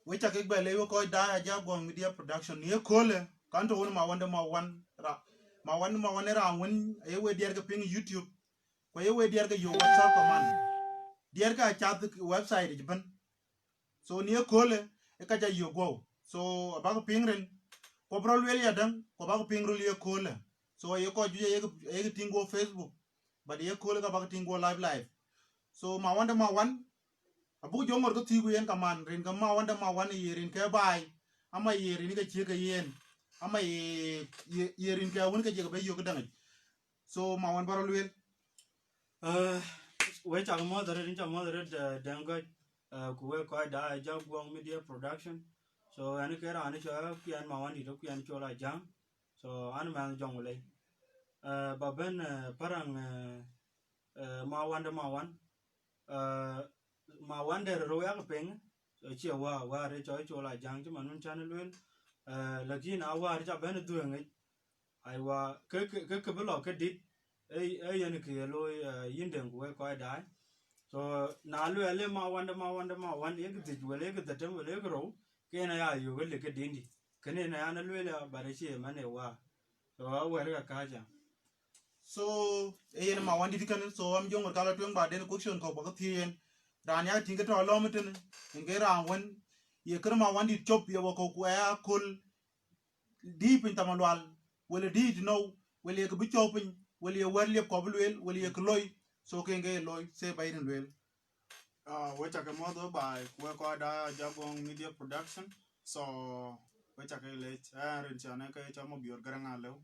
which I get by Leo Koi Die Ajakguong Media Production near Kole, can't own Mawan Mawandit when a way dear ping YouTube, where you way dear your WhatsApp command. Dear chat the website, Japan. So near Kole, a kaja you go. So about pingrin, Cobral really adam, Cobal ping really Kole. So you call you a tingo Facebook, but you call about tingo live. So Mawan. Abu Jomor go Tigu and command, Rin Mawan year in Kabai, Ama year in the Chika yen, Ama year in Kawunka Jabay Yokodan. So Mawan Barrel Wait a mother, Dango, Kuwe Koi Die, Ajakguong Media Production. So, Anikara Anisha, Akuien Mawandit Chol Jam. So, Animal Jongole. Baben Parang Mawan. Mawandit Royal Ping, so Chiwa, where it's all like Jangman channel will. Lagin, our Japan doing it. I was Kirkablock did a Yaniki Yinden where quite die. So now Mawan, exit will egg the temple egro. Can I you will look at Dindy? Can I analyze but I see a man a war. So I wear a kaja. So Mawandit so I'm young or Calatung, but then question Copakian. Rania think it all lomitin and get around when you come Mawandit chop your wako cool deep in Tamalwal. Will it did know? Will you be chopping? Will you well your cobble? Will you cloy? So can get loy, say by the well. We take a model by Ajakguong Media Production. So we take a late and Chanaka Chamobur Garangalo.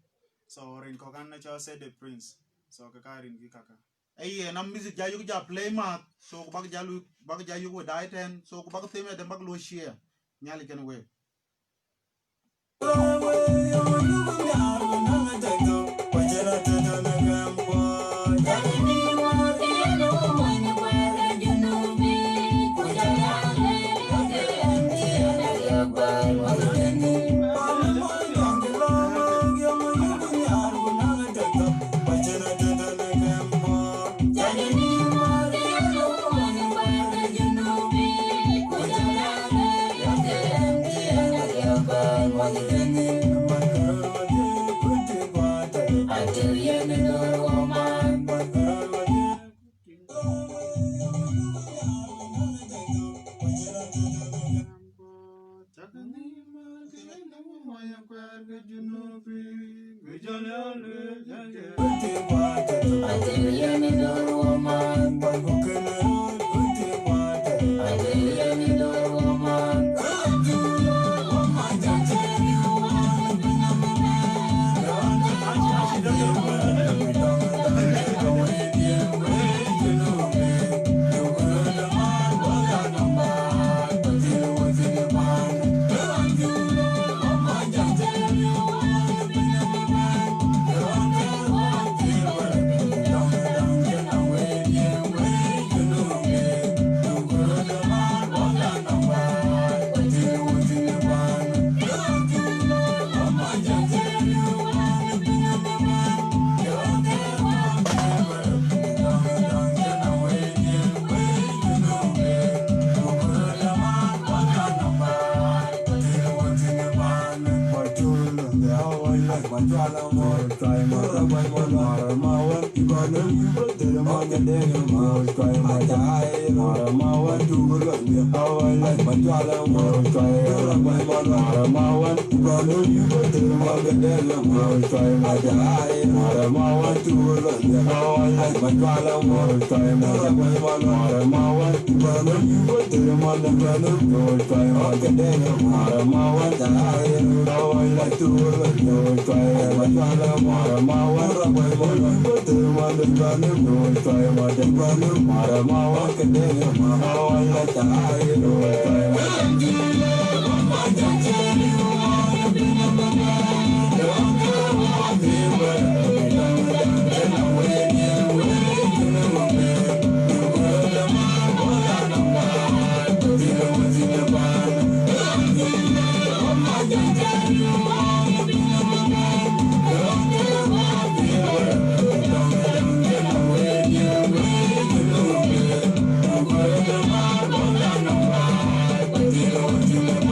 So Rin Kokana said the prince. So Kakarin Gikaka. Ay and I'm busy Jayu play mark, so Bagajayu would die ten, so Bagathema the Baglo share. Nyali can away. Thank you.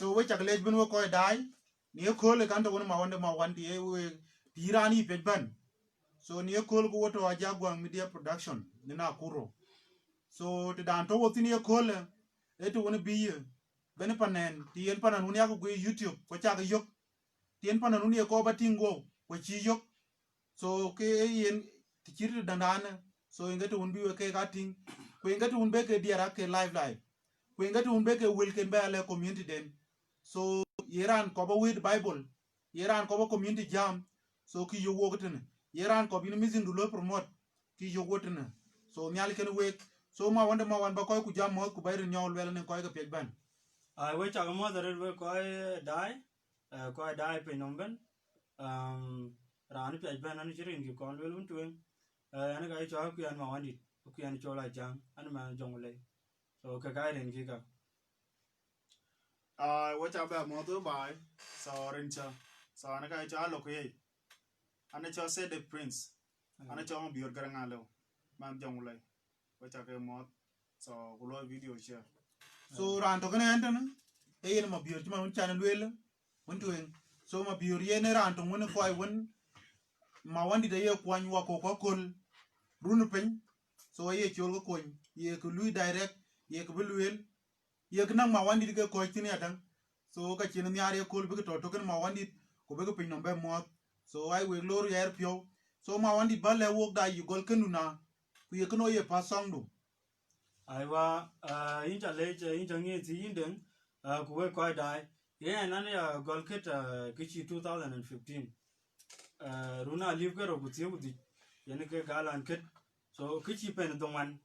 So we chakle bin wo koy dai ni ko le kan to won Mawandi e we tirani pejban. So ni ko ko to Ajakguong Media Production ni Nakuru. So to dan to wotini ko le e to won bi ben panen ti en panan un ya ko YouTube ko cha ga yok ti en panan un ye ko batingo ko chi yok. So ke yen ti chiri dandana so ingati un bi we ke gating ko ingati un be ke diara ke live ko ingati un be ke welcome be ale community den. So yeran ko ba with Bible yeran ko ba community jam so ki yo wogtene yeran ko bin missing do promote ki yo wotene so nyal ken wek so Mawan ba koy ku jam mo ku bayri nyol wel ne koy ga pej ban I wait a more that we quite die pe numben ran pe ban an chirin ki kon wel untu an ga cho Akuien Mawandit Akuien Chol jang an man jongle so ka ga ren ki ka What about mother by so rincha so anaka cha loke anacha said the prince anacha mo bior garangalo man jongle what ake mod so gulo video share so ran to ken enten e yen ma bior man un channel wel untu so ma bior yen ran to won koy won Mawandi de ye kwany wa ko kol runu pen so ye chol ko kon ye ko lui direct ye ko luel ye ko nang Mawandi ke ko tini adan so ka chin nyare kol bi to ken Mawandi ko be ko pin nombe mo so I we lor yer pyo so Mawandi ba le wok da yu gol kenuna ku ye kono ye pasong do I wa inja leje inja ngi ti inden ku we quite die yeah nan ya gol kit kichi 2015 runa live ke ro buti budi yen ke galan kit so kichi pen dongwan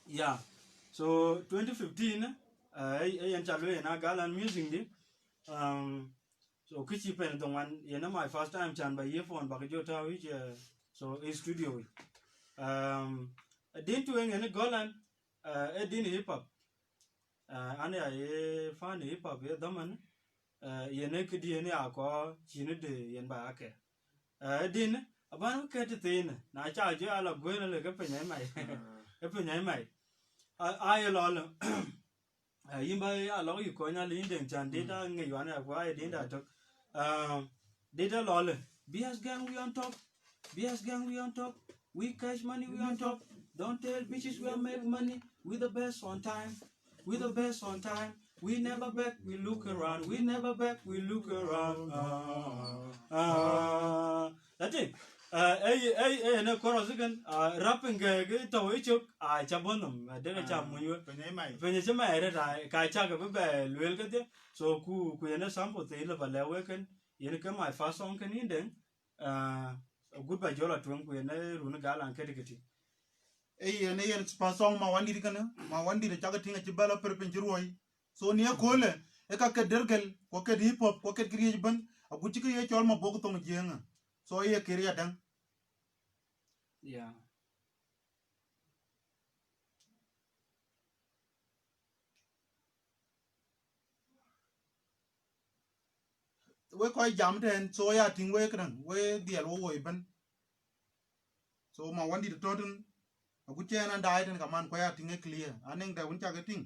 yeah so 2015 yen chalo na galan music di so kichi pen dongwan yen my first time chan by earphone ba jota which so in studio din tu yen golan din hip hop ane ay fan hip hop ye daman yen ke di yen ako chine de yen ba ake din aban ke te tin na cha je ala gwen le ke penyai mai ke penyai mai ai lo lo yimba ya lo yu ko nya lin den chan data nge yuan ya kwa din da tok data lo le BS gang we on top BS gang we on top we cash money we on top don't tell bitches we make money we the best on time we the best on time we never back we look around we never back we look around that's it na chorus again rapping ge to ichuk chabonum de cha munyu penye chama ere ka cha ga be lwel ke so ku yana sample te le bale weken yana ke my first song kan inden goodbye jola twen ku yana runa galan ke dikiti yen pasong Mawandi kana Mawandi de chaga tinga chibala perpenjiroi so ni ko le e ka ke dergel ko ke hip hop ko ke kriye ban aguchi ke ye chol ma bog tong jenga so ye kriya dan yeah we ko jam ten so ya ting we kan we dial wo ban so ma wandi to todun aku chena dai ten kaman ko ya ting clear aning da won cha ga ting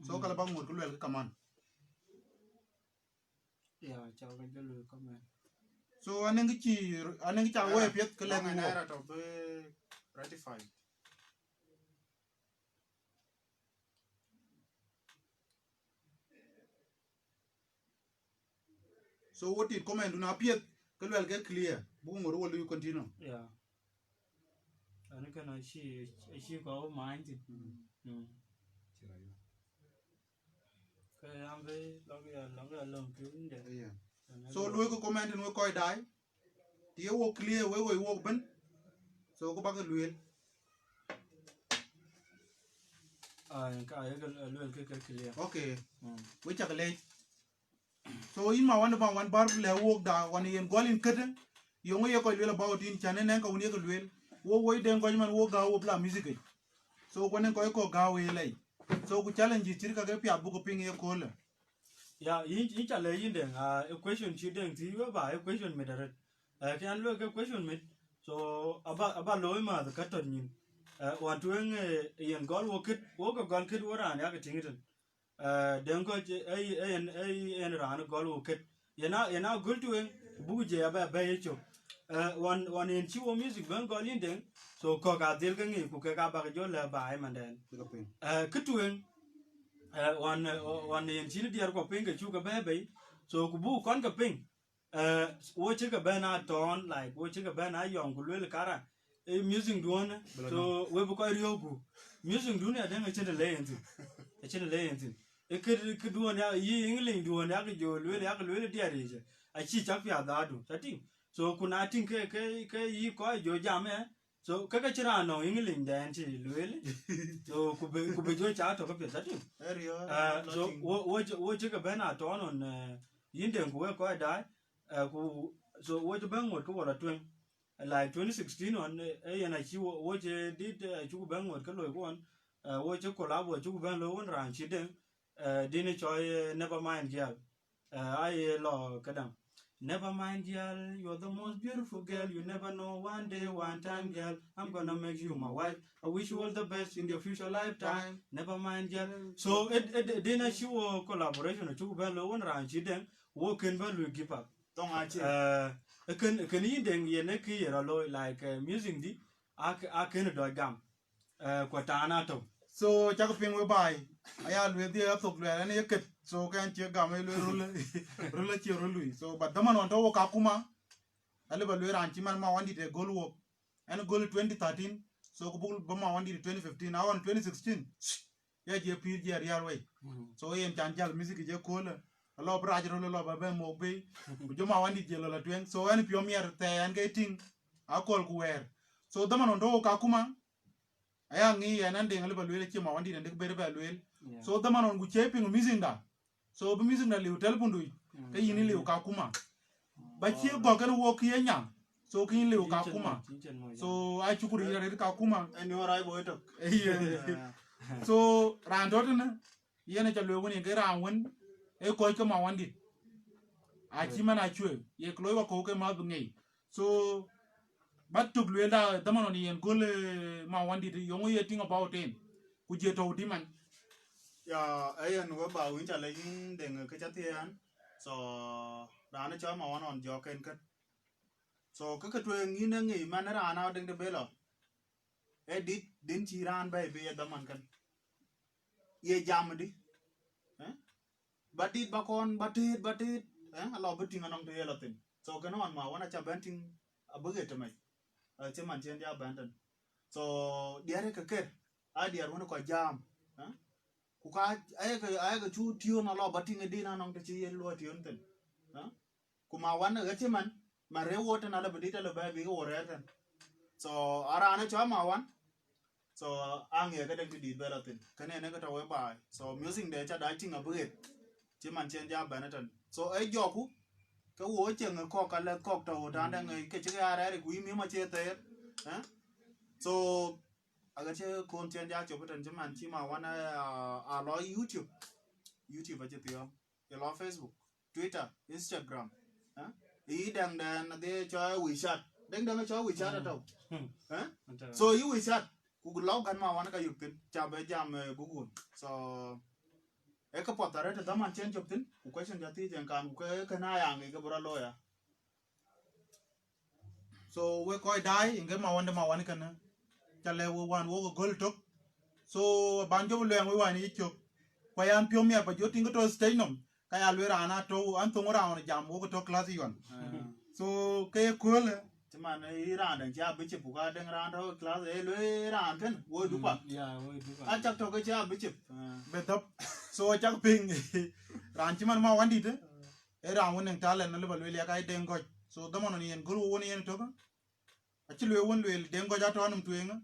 so kala bang mur kulwel kaman ya chào cái lười comment so aning cha we pet kala Long and wo narrate of the ratified. so what it comment na pet kulwel ke clear bu mur wo lu continue ya anh cái này chỉ có mind thì cái em với lo cái lòng cứu để yeah so lu ko comment no ko dai ti wo clear we wo ban so ko ba ke luel cái luyện cái clear okay we cha le so in ma wan bar le wo da wan yen golin kete yongo ye ko luel about in chane nen ko ni ko luel wo den ko man wo ga wo bla music so ko nen ko ga we lay so ku challenge tir ka ke pya bu ko ping ye ko le ya in trả lời in đeng equation chỉ đeng thì với bài equation mệt rồi cái anh luyện cái equation mệt so aba lối mà cái tuần nhìn hoàn toàn yên gol wo cái gol kit wo ran ya cái tiếng rồi đeng có ai ran gol wo kit yana gul tueng bu je aba cho one in chi wo music ban gol in đeng so có cả del cái nghề của cái ba cái jo là bài mà đen cái tueng one in chini diar ko ping ke chu ka bebe so ku bu kon ka ping wo chi ka bana ton like wo chi ka bana yong ku le kara music duon so we bu ko riogu music duon ya den chende le entin e ke duon ya yi ingling duon ya ke jo le diar je a chi chak ya da du sati so kuna tin ke yi ko jo jame so kaka chira no ingling dan chi lwele so ku be jo cha to ka pesa ti so wo che ka bana to on yinden ku ko dai ku so wo je ban mo ko wala twen like 2016 on yana chi wo je did chu ban mo ka lo ko on wo che collab wo chu ban lo on ran chi den dine choi never mind girl ai lo kadam. Never mind, girl, you're the most beautiful girl. You never know, one day, one time, girl, I'm gonna make you my wife. I wish you all the best in your future lifetime. Never mind, girl. So, then I show collaboration. To well, one round, she then walk in value give up. Don't actually. Can you then ye neck here like music di? I can do a gum. Quatana to. so cha ko ping we bai aya lu di a tok le ne ye ket so kan che ga me lu rule chi rului so but daman on to ka kuma ale ba lu ran chi man ma wandi de gol wo en gol 2013 so ko bul ba ma wandi 2015 awon 2016 ya je pir je real way so yen chan jal music je ko le lo bra je lo ba be mo be bu jo ma wandi je lo la twen so en pio mier te en ge ting a kol ku wer so daman on to ka kuma aya ngi yanan de ngal ba luel ci ma wandi de be ba luel so da manon gu cheping music da so bu music da liu tel bundu ke yini liu ka kuma ba ci go kan wo ki nya so ki liu ka kuma so ai chukuri ya de ka kuma And you're right, boy. so ran dot na yene cha luel woni ke ran won e ko ke ma wandi a ci mana chue ye klo wa ko ke ma bu ngi so but to glue da manon yen gole ma wandi yongo ye ting about in ku je to di man Yeah, I and we ba win chale in deng ke chatian. So rana cha ma wan on joken kat. So ka twe ngi na ngi man rana deng de belo. E din chi ran ba be da man kan. Ye jam di. Batit bakon batit alo beting anong to yelatin. So kana on ma wana cha banting abuge to mai. Che man chen ja bantan. So diare ka ker a diar wana ko jam. Ku ka ay ga chu tio na lo bating di na nong to chi yel lo tion ten. Kuma wana ga che man ma re wote na la bedita la ba bi go reten. So ara na cha ma wan. So ang ye ga de di belatin. Kana ne ga to we ba. So music de cha da ting abuge. Che man chen ja banatan. So ay joku cái wo chừng có cái là có tàu đàn đang người cái chữ ra đấy quý miếng mà chia tết so ở cái chữ con trên giá chụp trên chấm ảnh chỉ mà quan à lo YouTube và chữ tiêu cái lo Facebook Twitter Instagram I dang dan de cho we chat dang cho we chat atau eh Anta. so you we chat ku law kan ma wan ka yukin chabe jam gugun so e ka potare ta daman chen joptin ku question jati jen kan ku ka na yang ga bra loya so we koi dai inge ma wani kana chale wo wan wo gol tok so banjo le we wani chok kwa yan pyo mia ba joti ngoto stay nom kaya lwe rana to an to ngora on jam wo to class yon so ke kole cuman iran dan cha biche buka deng ran ro class e lo ran kan wo du pa Ya, wo duka. a chak to ke cha biche betop so chak ping ran chiman ma wandi de e ran wonen talen na le balwe ya kai den goj so damono ni en gulu woni en to ka achilwe won le den goj ato anum tuenga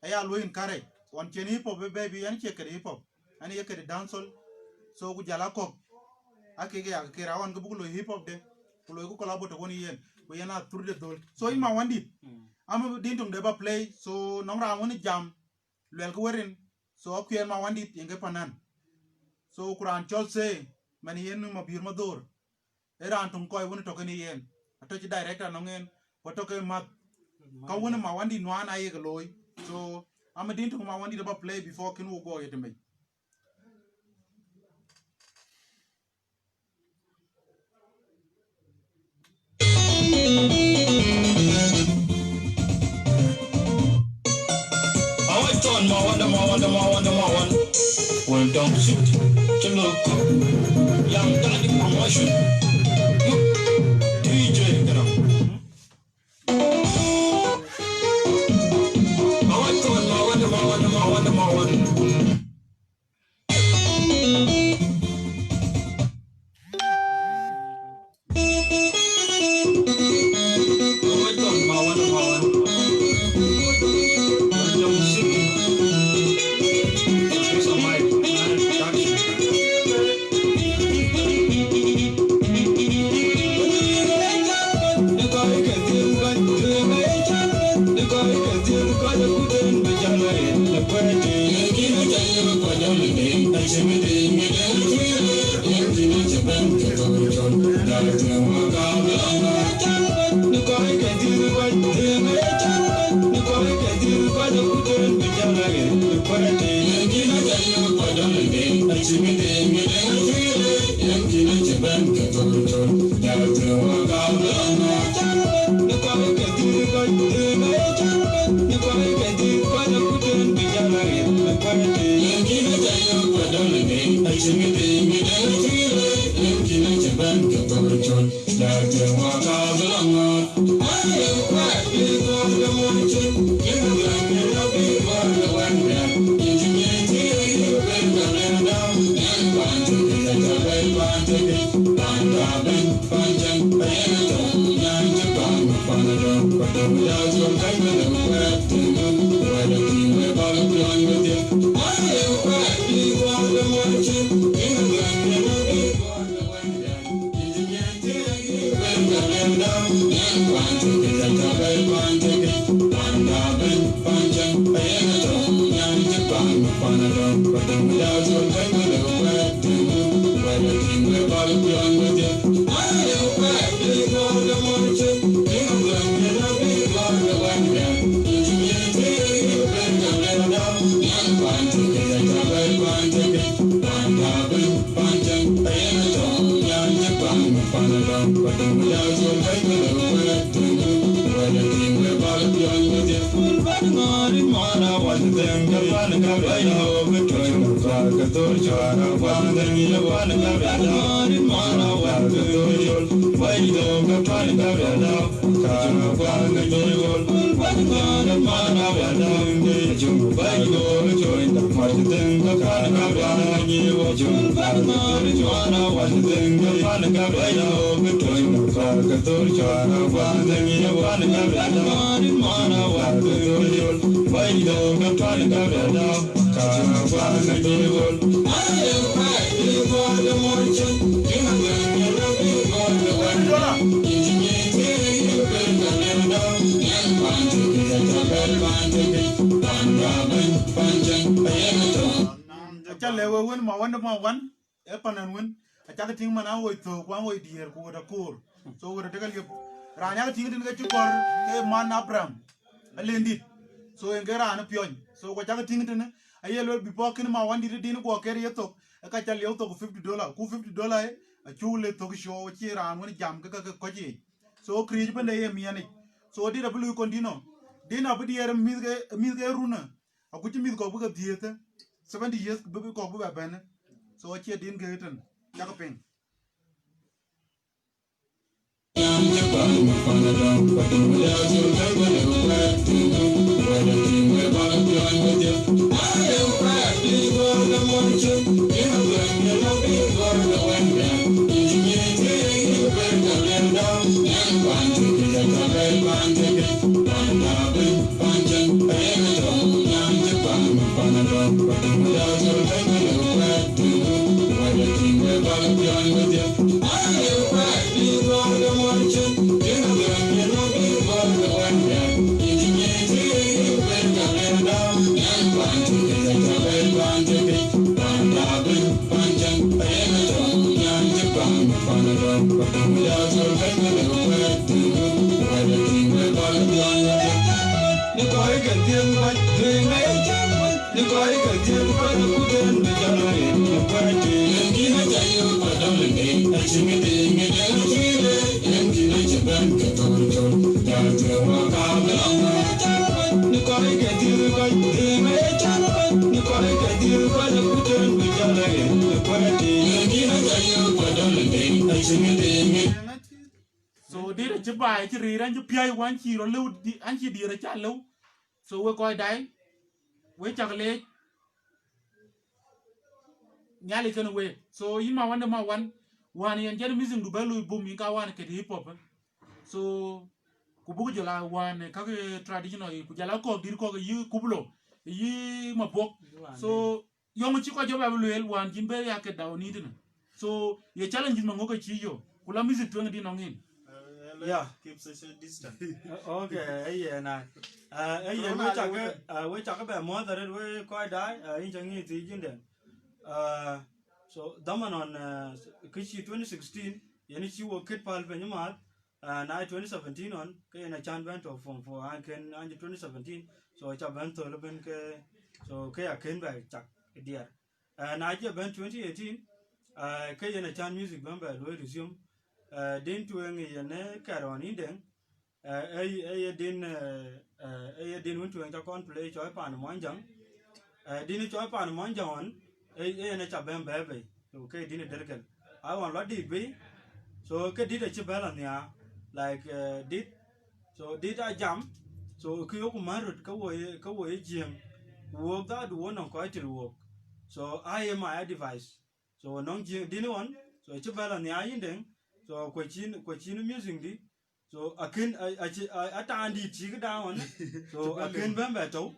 aya lo in kare on cheni hip hop baby an che kere hip hop ani ye kere dancehall so ku jala ko akege ya kera wan ko bulo hip hop de kulo ko kolabo to woni yen ko yana turde dol so ima wandi am dintum de ba play so nomra woni jam lel ko werin so Akuien Mawandit yenge panan so kuran chol se man yen ma bir ma dor era antum koy woni to keni yen ato ci director no ngen ko to ke mat ka woni Mawandit no ana ye loy so am dintum Mawandit de ba play before kin wo go yete me Mawan. Well done, shit. Look, young daddy promotion. Look, DJ, get up. Mawan. chalewe won ma wan e panan won acha ting mana wo to kwa wo dier ko da kur so wore tegal yep ranya tinga tin ga chukor ke man Abraham alendit so engera an pion so ko jaga tinga tin ayelo before kin Mawandit din ko ker yeto ka chal yeto ko $50 ku $50 a chule to show chi ran woni jam ka ko ji so krij bende ye miani so di w kondino dina bu di yer mizge runa akuti miz ko bu ga diete 70 years bu ko bu ba ben so chi din geten jaga ping so dira ci bay ci riran ci piay wan ci ro lew di an ci dira ci lew so we koy dai we chagle nyali kan we so yima wande ma wan yen jar music du belu bum yi ka wan ke hip hop so ku bugu jala wan ka traditional ku jala ko dir ko yi kublo yi ma bok so yong ci ko joba lu el wan jimbe ya ke dawni din so ye challenge ma ngoka ci yo kula music to ngi nongin Yeah, keep social distance. Okay, yeah, na. We talk about more than we quite die. In Changi, the so Daman on Kishi 2016, Yanichi will kid Pal Benyama, and I 2017 on Kayana Chan went off for Anken 2017. So it's a bent to Leben, so Kaya came back, Chuck, dear. And I just went 2018, Kayana Chan music member will resume. Din tueng yene karon inden din won tueng ta kon play choi pan monjang din choi pan monjang on ne cha ben bebe so ke din derkel I want lot dit be so ke dit che balan ya like dit so dit a jam so ku yo ku marut ka wo jiem wo da du won ko til wo so I am my device so non jiem din won so che balan ya inden so question music di so akin atandi chi ga on so akin ben beto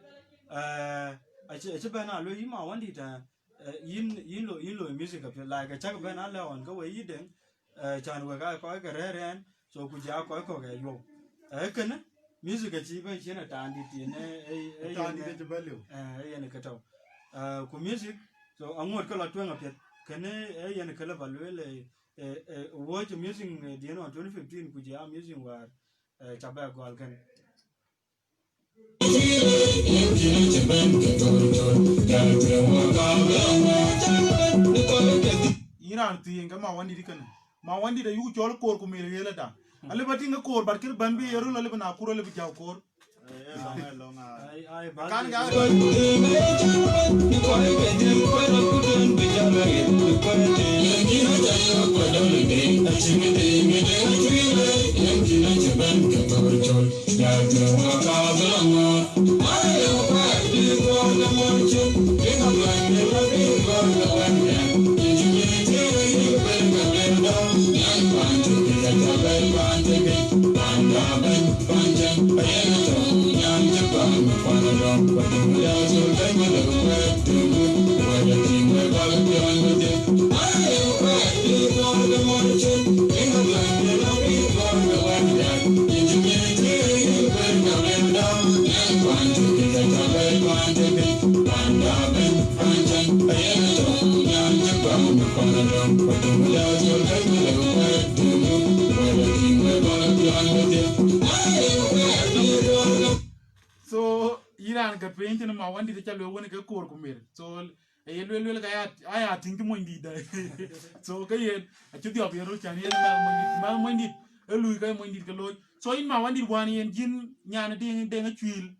achi ben alo yi Mawandit yin lo music up like a chak ben alo on go yi den chan we ga ko ga reren so ku ja ko ga yo kan music chi ben chi na tandi ti ne tandi de value yen ka to ku music so angot ko la twen apet kene yen ka la value watch music the 2015 kuja music war chaba gol kan iran tinga Mawandit kan Mawandit yu chol kor ku mere yela da ale batinga kor barkir ban bi yeru le bana kuro le bi jaw kor kan ga So Iran ka paint na Mawandit de chalo woni ka kor kumir. So ayelwelwel ka aya tingi mondi da. So ka yen a chudi op yero chan yen ma mondi elu ka mondi ka loy. So in Mawandit wan yen jin nyana ding chwil.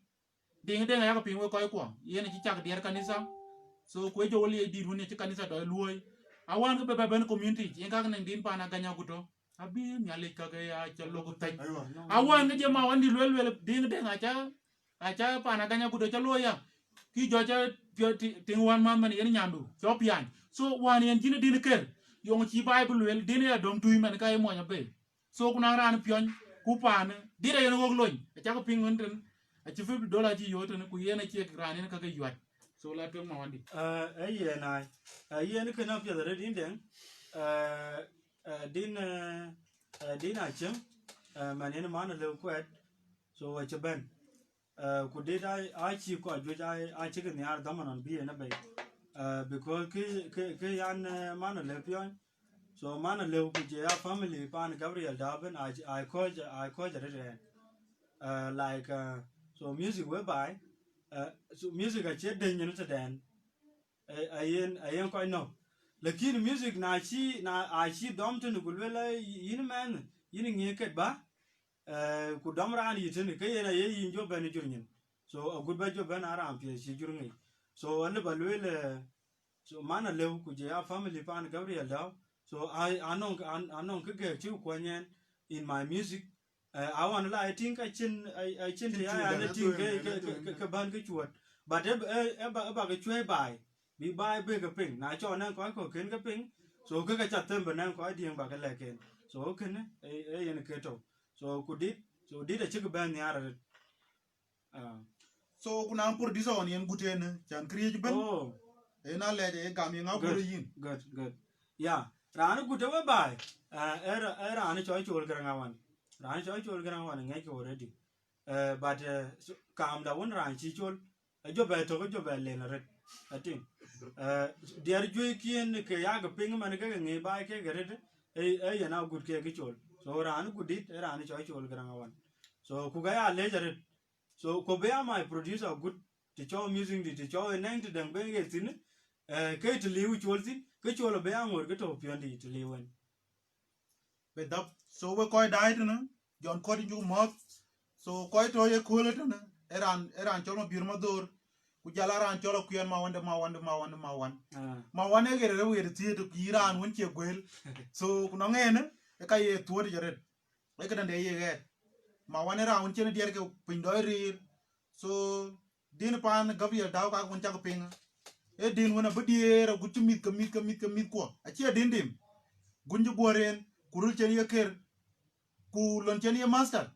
Ding ya ka pingwe ko ko. Yen chi chak der kanisa. So ko jo woli di woni chi kanisa do loy. Awan ka be ben community yen ka nang din pa na ganya guto. Abi nyale ka ya chalo ko tai. Awan ka je Mawandit lwelwel ding acha pana ganya gudo chalo ya ki jocha ting wan man yen nyandu chopian so wan yen jine din ker yong chi bible wel din ya dom tui man kai mo nya be so kuna ran pion ku pan dire yen gog loñ acha ko pingun ten acha $50 ji yoto ku yen acha ran ka ga yuat so la to Mawandit yen ai yen ke na pya da din den din achem man yen man le kwet so acha ben could did I cheap got which I chicken the art dominant be in a bay because Kayan man lepion so man live with your family pan Gabriel Darben I called it like so music whereby so music I chet then you know then I ain't quite know like in music na I see Dompton Gulwella in man yin ba ku damran yitin ke yana yayin jo bani jurnin so a good bajo ban aram pe shi jurni so wani balwele so mana lew ku je a family pan Gabriel daw so I anon ke ge chu kwanyen in my music I want I think I chin the I think ke ban ke chuot but ba ke chwe bai bi bai be ke ping na cho nan ko ken ke ping so ke ka chatem ban ko ding ba ke leken so ken yen ke to so did a chick ban the so kuna producer on yen guten chan create ben ena le gam yen ngapur yin good yeah ran gute we bai era an choi chol garangawan ran choi chol garangawan ngai ko already but kam da won ran chi chol jo ba to jo ba le na ret I think der jo kien ke ya ga ping man ga ngai bai ke gare ya na gut ke chol so ran gudit ran choi chol garangawan so kugaya leisure so kobea my producer good to show music to show nang to dang benge tin ke to liu cholti ke cholo be angor ke to piondi to liwen be dap so we koy died na jon ko di mo so koy to ye kolet na eran cholo bir mador ku jala ran cholo Akuien Mawandit e gere we ti to iran won che gwel so kuno ngene e kay e tuodi jaret e kada de ye Mawan era won chen dier ke pindoy rir so din pan Gabriel daw ka won chak ping e din wona bedier gutu mit ko a che din dim gunju goren kurul chen ye ker ku lon chen ye master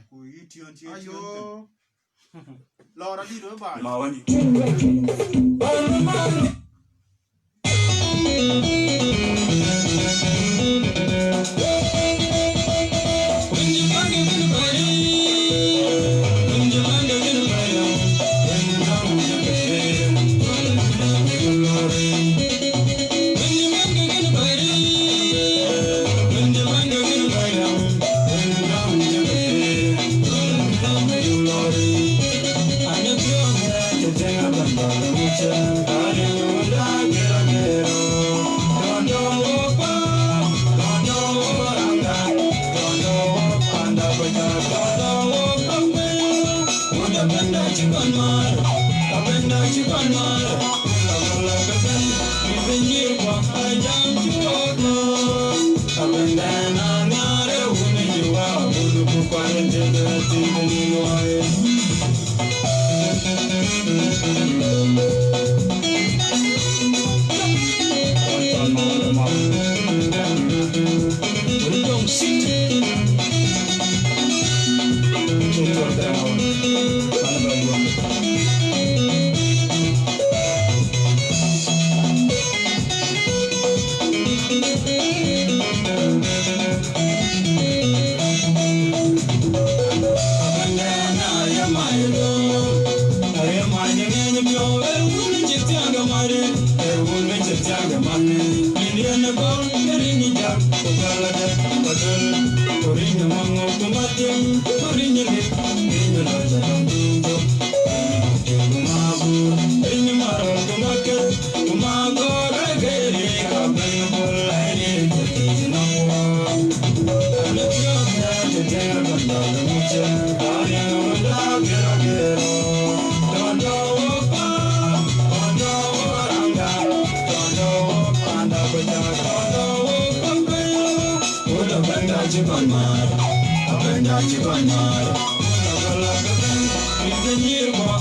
ku yition ayo Lora di do ba Mawandit.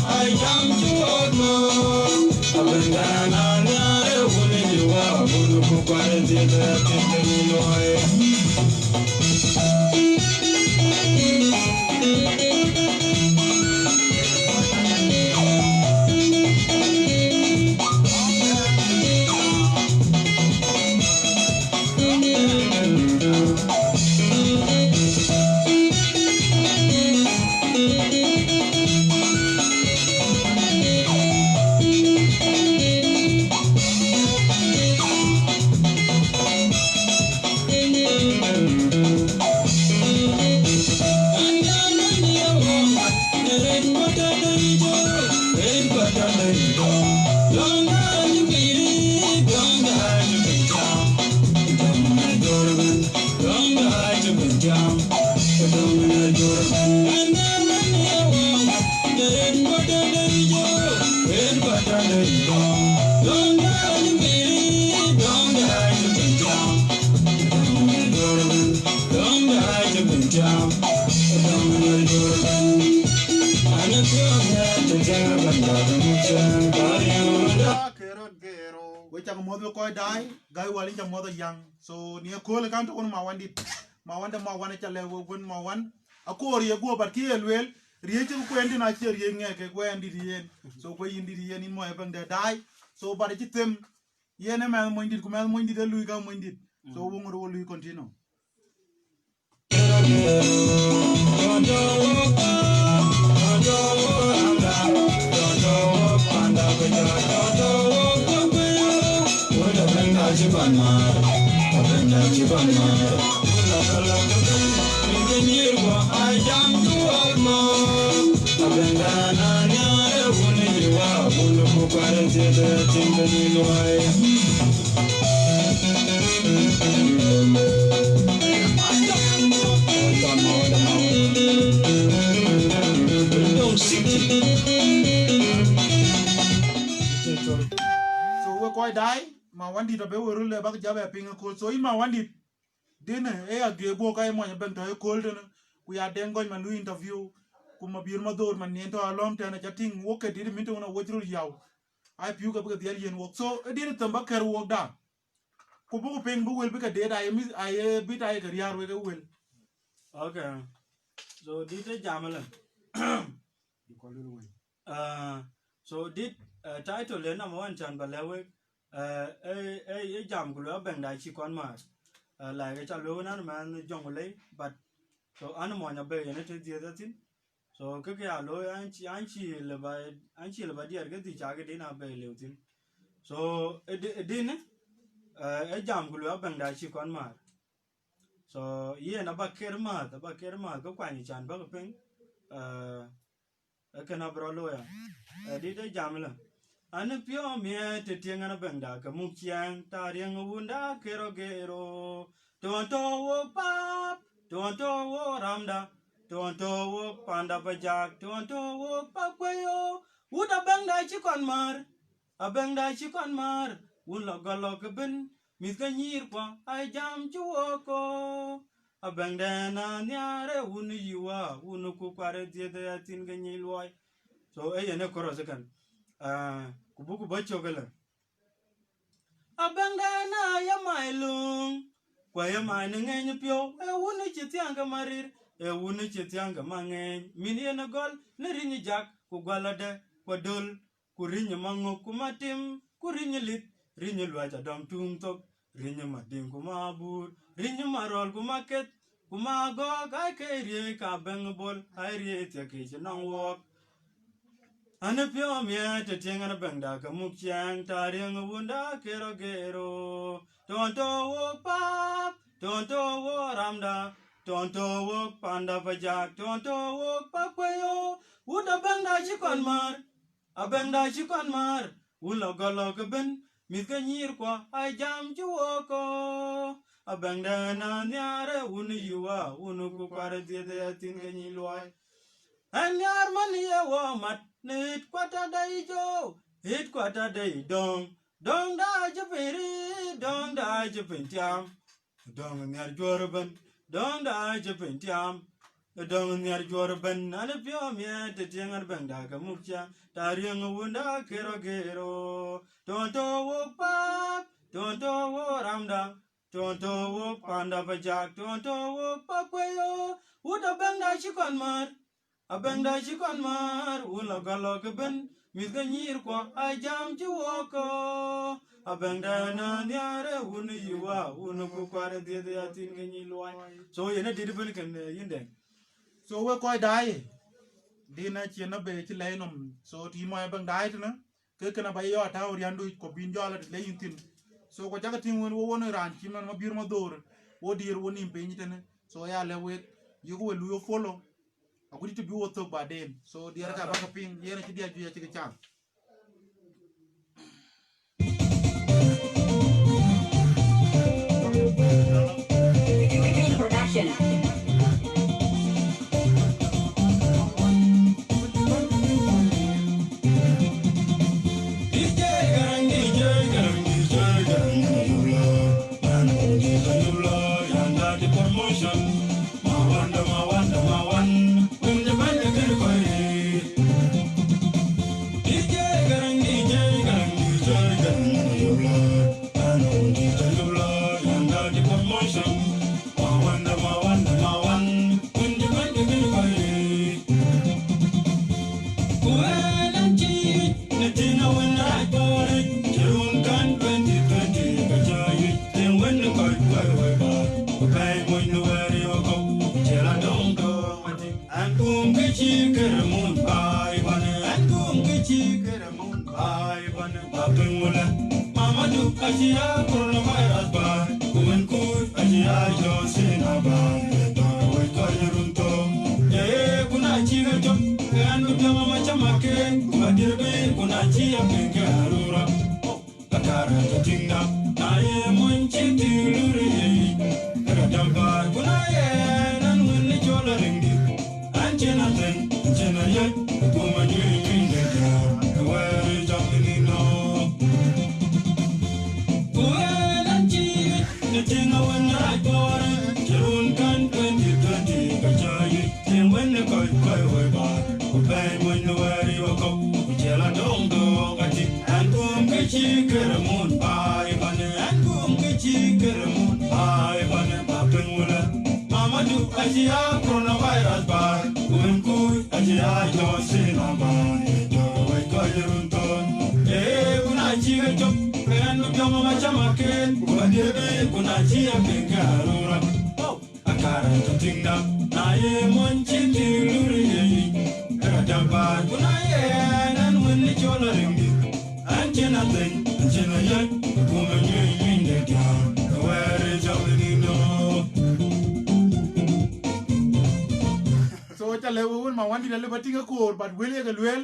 I jam to old man. Abandana, when you are, who look at we chak model ko dai gai wali chak model yang so ni ko le kan to on Mawandit Mawan chale wo gun Mawan ako ri go bar ki elwel ri che ko endi na che ri nge ke ko endi yen so ko indi yen in mo e bang de dai so bar ci tem yene ma mo ndit ko ma mo ndit lui ga mo ndit so wo ngoro lui continue dai Mawandit be woro le bak jabe pinga ko so Mawandit dene e age bo kay mo ben to ko den ku ya den goñ man lu interview ku ma bir ma dor man nento alom tane jating woke dir mi to na wojru yaw ay piu ga be dial yen wok so e dir tamba ker wok da ku bu pen bu wel be ka de da ay bit ay gar yar we ga wel okay so dite jamala so dit title le na mo chan balewe jam gulo bang dai chi kon ma la ga cha lo na man jong le but so an mo nya be ne te dia tin so ke ya lo an chi le ba dia ga ti cha ga de na be le tin so din jam gulo bang dai chi kon ma so ye na ba ker ma ko kwa ni chan ba ko pen ke na bro lo ya di de jam la an pio mie te tieng na benda ka mu chiang ta rieng wunda kero gero ton to wo pap ton to wo ramda ton to wo panda bajak ton to wo pakweyo uda benda chi kon mar a benda chi kon mar un lo galo ke ben mis ka nyir kwa ai jam chuo ko a benda na nyare un yuwa un ku kware tie de tin ga nyi loy so ne koro sekan kubuku bacho gala abanga na ya mailung kwa ya maine ngenye pio wunu chitianga marir wunu chitianga mange mini na gol ne rinyi jak ku gwalade kwa dol ku rinyi mango kumatim ku rinyi lit rinyi lwaja dam tung tok rinyi mading kumabur rinyi marol kumaket kumago kai kerie ka bengbol ai rie tia ke nang wok ane pio mie te tienga na benda ka mukyang ta rieng wunda kero gero tonto wo pap tonto wo ramda tonto wo panda bajak tonto wo pakweyo wunda benda chikon mar a benda chikon mar ulo golo ben mis ka nyir kwa ai jam juoko a benda na nyare unu yuwa unu ku kware diede tin ga nyilwai an yar man ye wo mat Nit kwata dai jo, hit kwata dai dong da japiri, dong da japintiam, dong nyar jorban, dong da japintiam, dong nyar jor ben ane pyo mie te tiengar ben da ka mukcha tariang wunda kero kero tonto wo pap tonto wo ramda tonto wo panda bajak tonto wo pakweyo uda ben da chikon mar abeng da chikon mar ula galo ke ben mis ga nyir ko ajam chuoko abeng da na nyare unu yuwa unu ku kware de de atin ga nyilwa so yene did ben kan yinde so we koy dai dina chena be chi leinom so ti mo bang dai tna ke kana ba yo ta ori andu ko bin jo la le yintin so ko jaga tin won won ran chi man ma bir ma dor wo dir woni be ni tene so ya le we yugo we lu yo follow akudi to bi wo to ba den so dir ka ba ka ping yena chi dia ju ya chi ka Production. Asia coronavirus ba kumen ku asia Johnson aba to we ko yurunto kuna chi ga jom kan du jama macam ke kuma dirbe kuna chi apenga rura kakara tinga aye mun chi tiluri kada damba kuna ye nan wonni chola ringi anjena ten jena ye kuma ni minga ka wari jamini no Tinga when I bought it, June can 2020, Kajayi, and when the koi way by, Kubang when the way you go, Jella don't go, and boom, Kichi, get a moon by Bunny, and boom, Kichi, get a moon by Bunny, Papping Willa, Mama do Asia coronavirus by, Gwen Kui, Asia, Johnson, Abba, Joy, Koyurunton, eh, when I see a job. Jama macam ken, gua dirbe guna cia pengarura. Oh, akara tutinga, nae monci tiluri. Kadamba guna ye nan wini chola ringi. Anjena ten, anjena ye, guma nyinde kya. Where jamini no. so ta le won ma wandi le batinga ko but wele ga wel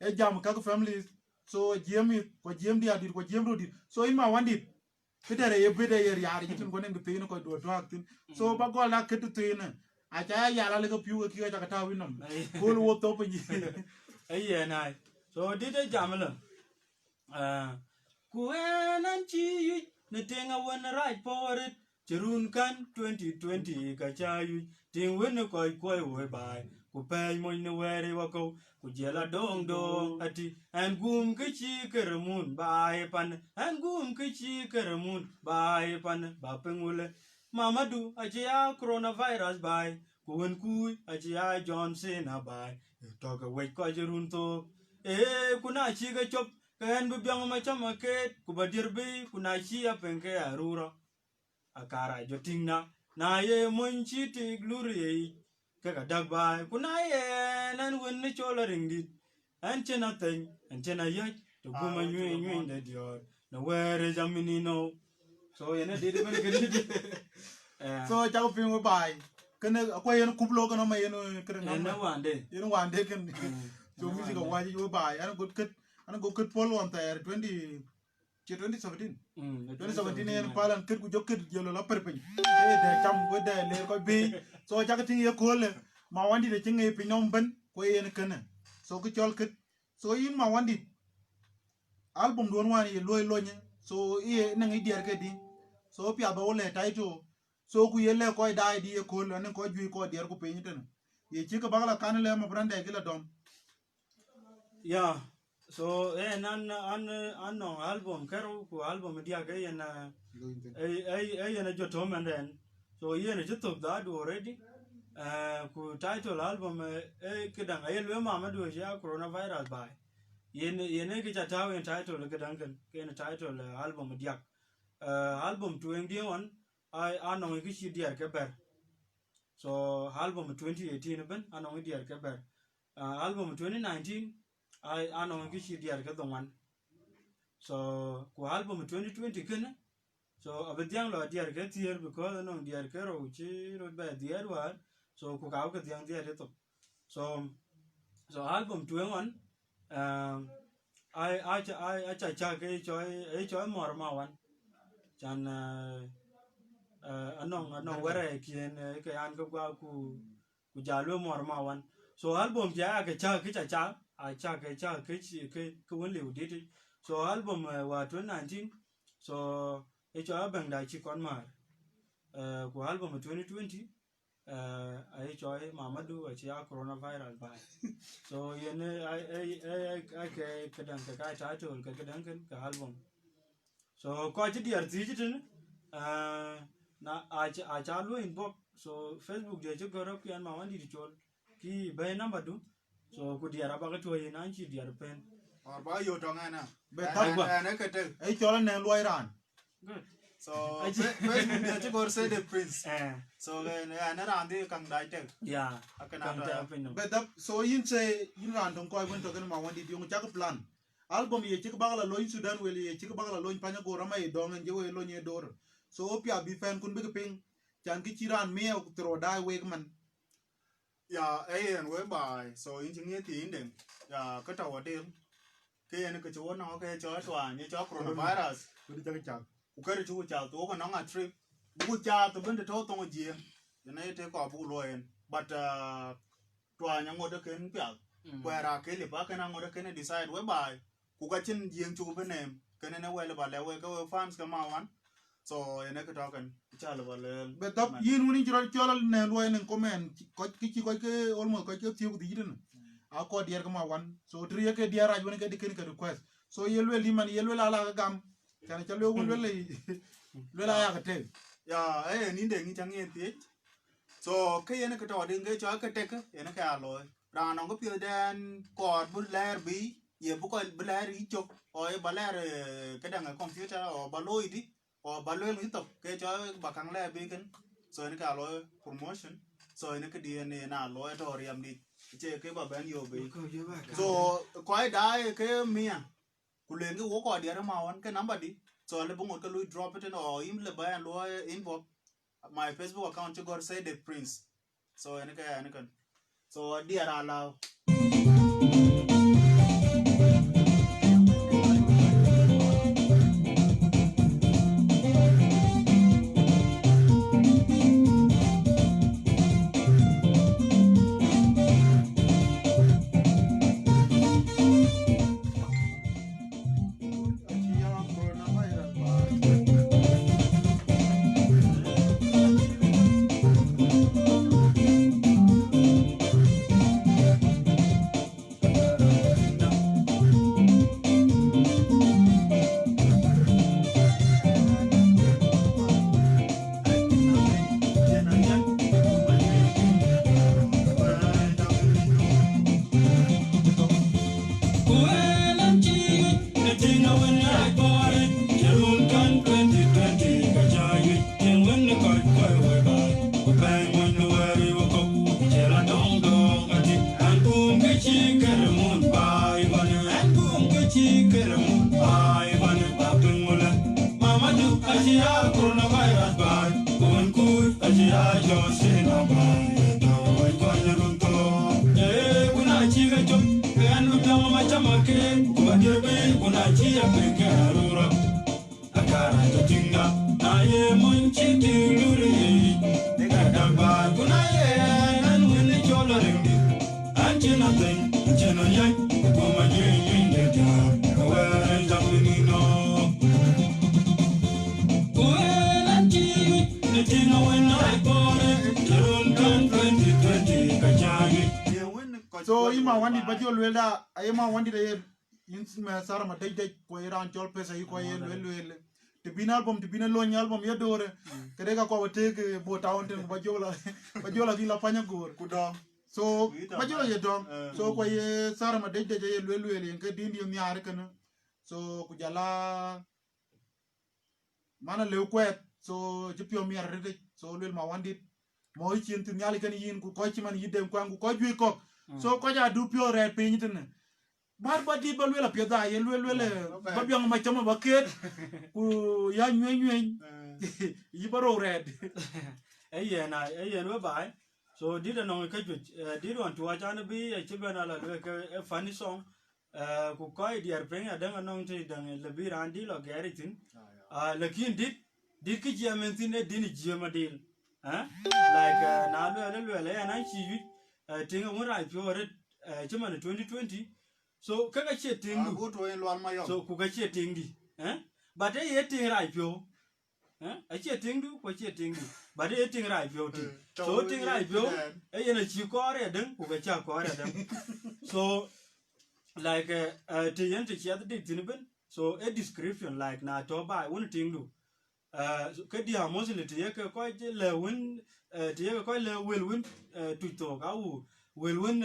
e jam ka family so jemi ko jem dia dir ko jem ro dir so in ma wandi kedere ye bede yer yar yitin ko nen tin ko do to aktin so ba go la ketu tin a cha ya la le ko piu ki ga ta winom ko lo to pe ni ay na so dide jamala ku enan chi ne tenga wan right for it chirun kan 2020 ka chayu ting wen ko we bai ku pe mo ne were wa ko ku jela dong dong ati an gum ke chi keramun bai pan an gum ke chi keramun bai pan ba pengule mamadu ajia coronavirus bai ku wen ku ajia johnson bai to ka we ko jirun to kuna chi ga chop kan bu byang ma chama ke ku badirbi kuna chi apenke arura akara jotingna na ye monchi ti gluri kaka dagbai kuna ye nan wonni chola ringdi anchena ten anchena yat to guma nywe de dior na were jamini no so yene didi ben gidi so cha ko pingo bai kene ko yen kublo kono ma yen kren na wande yen wande ken so music ko waji yo bai an go ket polo on ter 2017 2017 yen palan ket ku jokket jelo la perpen de cham go de le ko bi so cha ko tin ye ko le ma wandi de chinge pinom ben ko yen kene so ko chol ket so yin ma wandi album don wani ye loy lonye so iye nang idier ke di so pia ba wole taito so ku yele ko dai di ko lo ne ko ju ko dier ko pe ni ten ye chika bagala kanile ma branda gila dom Yeah, so an no album karo ku album dia ke yana yana jotom and then so yana jotok that already ku title album kedang ayel we mama do ya coronavirus by yene ke chataw en title kedang ken title album dia album 21 I ano ngi chi dia ke ber so album 2018 ben ano ngi dia ke ber album 2019 I ano ngi chi dia ke dongwan so ku album 2020 kena so abediang lo dia ke tier because no dia ke ro chi ro ba dia war so ku ka ke diang dia to so album 21 I cha ke choi mor ma wan chan anong were kien ke an ko ku jalo mor ma wan so album ja ke cha I cha ke won le udit so album wa 2019 so cho bang dai chi kon mar ku album 2020 ai cho mamadu a chi coronavirus ba so yene I ke kadang ka title ka kadang ka album so ko chi diar ti chi tin na a cha lo inbox so Facebook je chi goro Akuein Mawandit Chol ki bay number du so ku diar ba ka to yin an chi diar pen or ba yo to ngana be tar na ka te ai chola ne lo iran good so Facebook dia ci gor say the prince so na randi kang dai te yeah akana kan ta pen no be dap so yin say yin ran don ko won to ken Mawandit yung chaka plan album ye chika bagala lo in Sudan wele ye chika bagala lo in panya go rama e dong nje we lo nye dor so opia bi fan kun big ping chan ki chiran me o tro dai we man ya en we bai so engineer ti inden ya ka ta wadel ke en ka chuo no ke cho twa ni cho coronavirus ko di chaka chak ku ka chu cha to ko no nga trip bu cha to bende to to ji na te ko bu lo en but twa nya ngode ken pya kwera ke le ba kana ngode ken decide we bai ku ka chin jing chu benem ken ne we le ba le we ka we fans ka ma wan so ene ka to kan cha le ba le be dap yin woni chiro chola ne lo en comment ko ki ko ke almost ko ke tiu di din a ko dier ko ma wan so triye ke diar aj woni ke di ken ka request so yelwe liman yelwe la la gam kana cha lo won le la ya ka te ya ni de ni chang yen ti so ke ene ka to de nge cho ka te ka ene ka lo ra no ko pio den ko bu ler bi ye bu ko bu ler i chok o e ba ler ke dang computer o ba lo di o ba lo ni to ke cho ba kang le bi ken so ene ka lo promotion so ene ka di ene na lo to riam di che ke ba ben yo bi so ko ai dai ke mia kulengi wo ko dia ma wan ke number di so le bungo ka lu drop it or im le ba lo inbox my Facebook account to go say the prince so ene kan so dia ra lao When I bought it, 2020, So ima wandi bajo lwela ayema wandi de insma sara ma dej ko iran chol pesa yi ko yel wel te bin album lo album ya dore kede ka ko tege bo tawnten bajo la ki la panya gor ku dong so bajo ye dong so ko ye sara ma dej ye wel yen ke dindi mi ar kana so ku jala mana lew kwet so jipio mi ar de so lwel ma wandi mo yin tin yali kan yin ku ko ci man yidem kwangu ko jui ko so ko ja du pio red pin tin bar ba di ba lwela pio da ye lwele ba biang ma chama ba ket ku ya nywen yi baro red ayen we bai so did no ka ju did want to watch an bi a chibana la a funny song ku ko diar pen adang no ti dang le bi randi lo geritin lakin did ki jamen tin e din jema dil like na lwele na chi tinga mura pio red chama 2020 so kaka che tingu go to en lwan ma yo so ku ka che tingi but ye ting rai pio a che tingu ko che tingi but ye ting rai pio ti so ting rai pio ye na chi ko re den ku ka cha ko re den so like te yen te chia de tinben so a description like na to ba won tingu ke dia mostly te ye ko le win te ye ko le wel win tu to ga u wel win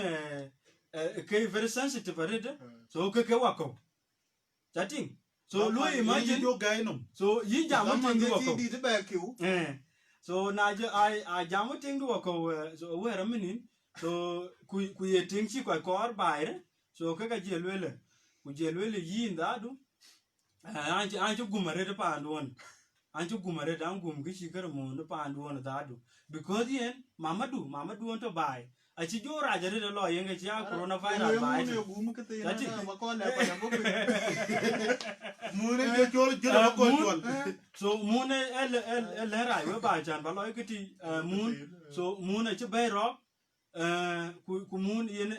okay very sensitive already so ke wako chatting so lo imagine yo guy no so yi jamu tingu wako di ba kiu so na je I jamu tingu wako so we raminin so ku ye tingchi kwa kor baire so ke je lwele ku je lwele yi ndadu anje gumare de pandwon anje gumare dan gum gishi kar mo de pandwon dadu because yen mamadu on to buy a ci jora jare da lo yenge ci coronavirus ba ai mu ke te na ma ko la pa na mo mune je jol jira ko jol so mune el rai we ba jan ba lo kiti mun so mune ci bay ro ku mun yen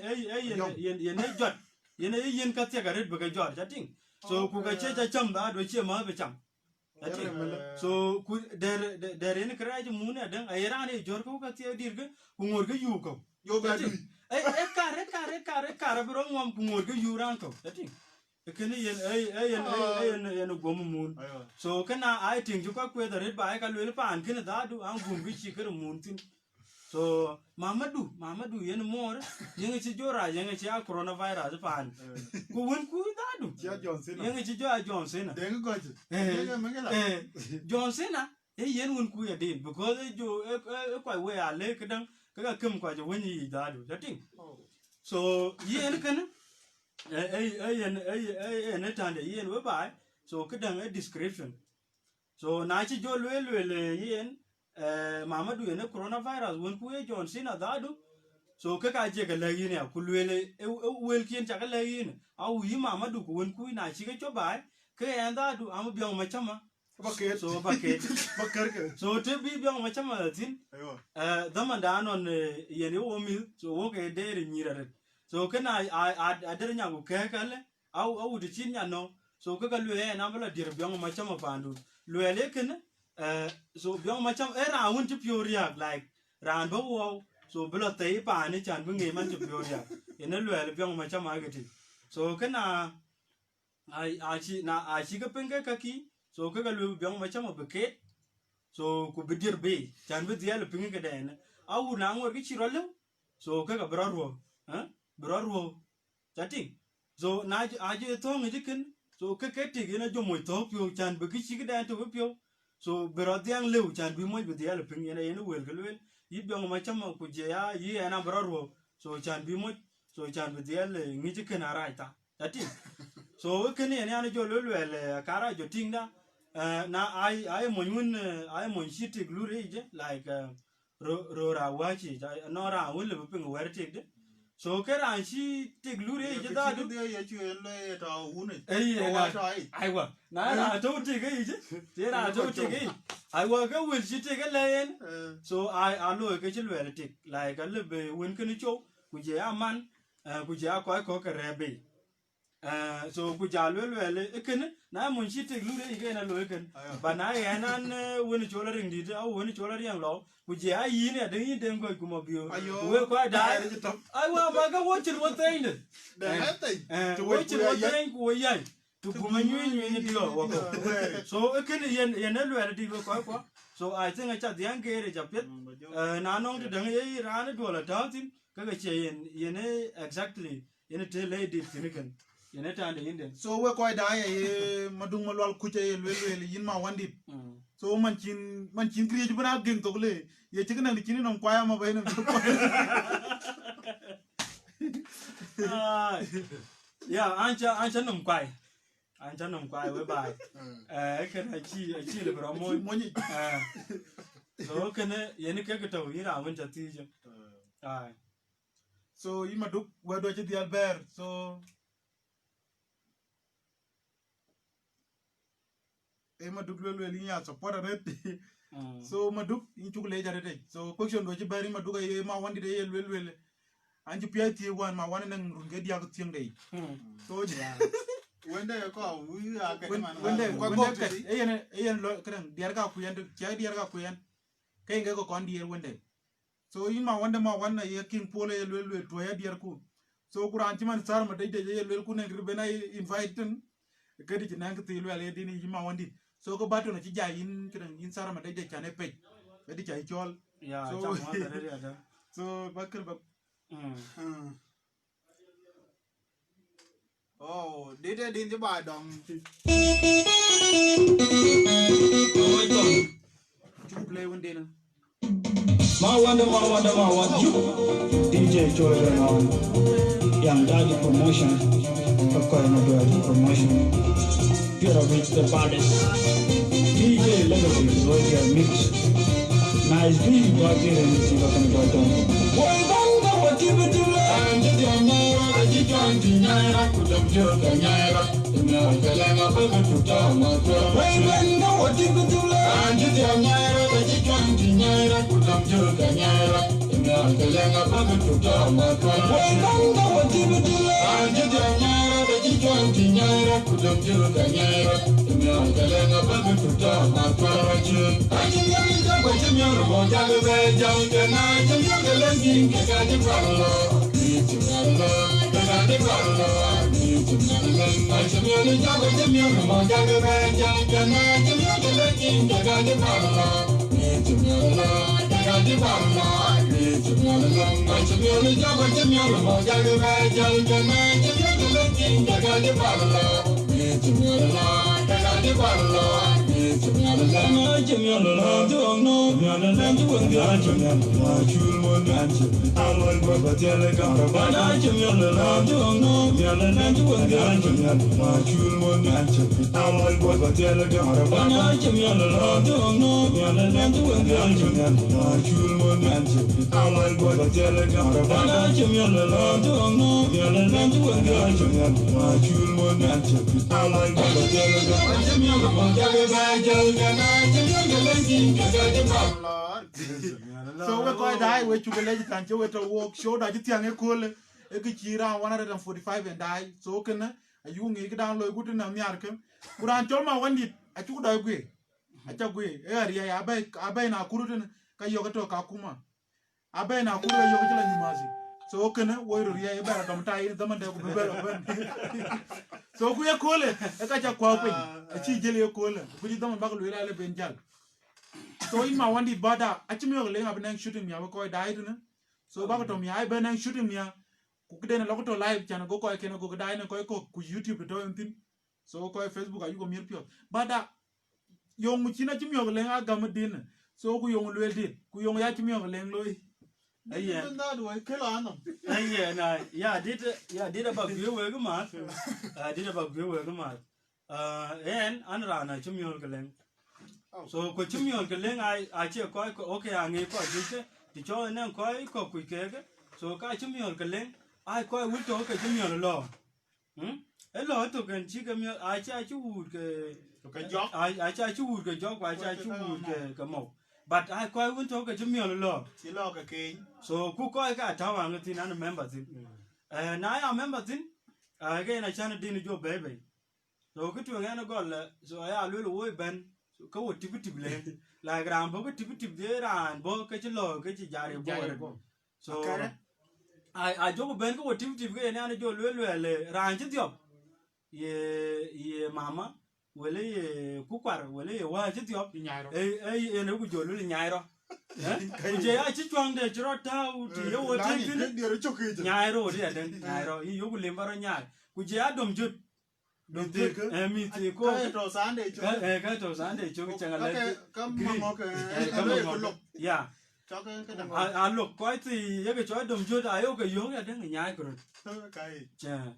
jot yen ka te garet ba ga jot jating so ku ga che cham da do che ma be cham so ku der en kra ji mune dan ayran e jor ko ka te dirga ku ngor ga yu ko yo ba du kare bro ngom ngor ke yuran ko ati kene yen gom mun so kana I think you ka kwe da red ba ka lele pan kene da du an gum gi chikere mun tin so mamadu yen more yen chi jora yen chi coronavirus pan ku won ku da du ya johnson yen chi johnson den ko johnson yen won ku ya din because jo kwa we ale kedan kaka kem kwa jo woni dadu jating so yen kan yen tande yen we bai so kedan a description so na chi jo lwele yen mamadu yen coronavirus won ku e johnson dadu so kaka je ga layin ya ku lwele wel kien cha ga layin au yi mamadu ku won ku na chi ga cho bai ke yan dadu am biong ma chama bucket so bucket bucket so te bi biong ma chama tin dama da non yene wo mi so wo ke de nyirare so kana a der nya ku ke kale au de chin nya no so ka lwe na bala dir biong ma chama pandu lwe le ken so biong ma chama era won to pure like ran bo wo so bala te pa ni chan bu nge man to pure yene lwe le biong ma chama ga ti so kana a chi ka penga ka ki so ka lwe biong ma chama bucket so ku bidir be chan bi dial pingi ga den au na ngor gi chirole so ka braro chati so na aje to ngi ken so ka ti gi na jo mo to pyo chan bi gi chi ga to pyo so bro diang lew chan bi mo bi dial pingi na yen wel gelwel yi biong ma chama ku je ya yi na braro so chan bi mo so chan bi dial ngi ken araita chati so ken ne ana jo lwel kara jo tingda na I mon shiti glure je like ra wachi no ra will be ping where take so kera shi te glure je da du ye chu en le ta une ai wa na ra to te ge je te ra to te ge ai wa ga will shi te ge len so I lo ke chil wele tik like a le be win ken cho ku je aman ku je ko ka rebe so ku ja lwele eken na mun shi te lu de ke na lo eken ba na ya nan woni chola ring di a woni chola riang lo ku je ayi ne de yin den ko ku mo bio we kwa da ai wa ba ga wo chir wo te inde to wo chir wo te ku wo yai to ku ma nyu ni di lo wo so eken yen na lwele di ko kwa so I think I chat yang ke re japet na nong de dang ye ra ne do la ta tin ka ga che yen exactly yen te le di tin yen ta ande inde so we ko da ye madung malwal ku che lwel yin ma wandit so man chin kriye ju bana geng to le ye chi kana ni chin non kwaya ma bayna ya ancha num kwai we bai kana chi le bro mo ni so kana yen ke to ira won ta ti je ai so yi maduk we do chi di albert so e maduk lwel yin ya support ret so maduk in chukule jarete so question do chi bari maduk ye ma wandit ye lwel anji piati wan ma wan nang runge dia ko tieng dei so ja wende ko wi ake man wende ka yen lo kran diar ga ku yan cha diar ga ku yan kay nga ko kon diar wende so yin ma wande ma wan ye king pole ye lwel to ya diar ku so kuran ti man sar ma dei ye lwel ku ne ribe na invite ten kadi ti nang ti lwel ye dini yin ma wandit so ko bato na ci ja yin kran yin sar ma dei chane pe kadi cha chol ya cha mo da re ya so bakal bak oh dite din ti ba dom chu play one day na Mawandit DJ Chol Young Daddy Promotion Akuien Mawandit Promotion Pure Rich the baddest DJ Legacy Roger Mix Nice beat what you and see what can go down Boy banga what you do and the young I join the Naira could have jerked a Naira the Naira to town Boy banga what you do and the young I join the Naira could have jerked a Naira the Naira to town Boy banga what you do and the young I join the Naira could have jerked a Naira the Naira to town I Acemiol mo jaga be janga na Acemiol lengi ke ga di ballo Acemiol jaga Acemiol mo jaga be janga na Acemiol lengi ke ga di ballo Acemiol jaga Acemiol mo jaga be janga na Acemiol lengi ke ga di ballo Acemiol no Acemiol so we ko dai we chukule ji tanche we to work show da ji tiang e kole e ki chira 145 and dai so kana ayu ngi ki down lo gutu na miar kem kuran chol ma wandit a chu da gwe a cha gwe e ari ya abai na kuru tin ka yo to ka kuma abai na kuru yo ki la nyumasi so kana wo ro ya e ba dom tai zaman de ku be lo ben so ku ye kole e ka cha kwa pe e chi jele ye kole ku ji dom ba ko le le ben jal so in ma wandit bada Acemiol le ngab nang shooting ya ko dai tuna so ba ko to mi ai ba nang shooting ya ku kiden lo ko to live chana go ko kena go dai na ko ku YouTube to entin so ko Facebook ayu ko mir pio bada yong mu china Acemiol le ngab gam din so ku yong le dit ku yong ya Acemiol le loy aye nda do ke la no aye na ya did about you we ma did about you we ma en an ra na Acemiol gelen so ko Acemiol gelen I che ko okay ange ko dite ti cho na ko ku ke so ka Acemiol gelen ai ko wi to ka Acemiol lo lo to kan chi ka mi ai cha chu ke cái gió ai cha chu ke jo kwa cha chu ke ka mo but ai ko wi to ka Acemiol lo chỉ lo cái kính so ku ko ka ta wa ngi tin an member tin na ya member tin cái này chán đi nó bé bé rồi cái chuyện này nó gọi là rồi ai lôi lôi bên có một tip lên là gram bố cái tip dễ ra bố cái chân lò cái chỉ dài bố so ai chỗ bên có một tip cái này nó cho lôi là ra chứ tiệp ye mama wele ye kukwar wele ye wa chứ tiệp nó cũng cho lôi nhai rồi je ai chỉ choang de chro tao thì yo wo tin nhai rồi đấy nhai rồi yo cũng liềm vào nhai cũng je adom chút đồng tiền mi thì cô cái trò sáng để cho cái trò sáng để cho cái chẳng là cái mong cái lục ya cho cái lục coi thì cái chỗ đồng chút ai cái giống là đang nhai rồi cái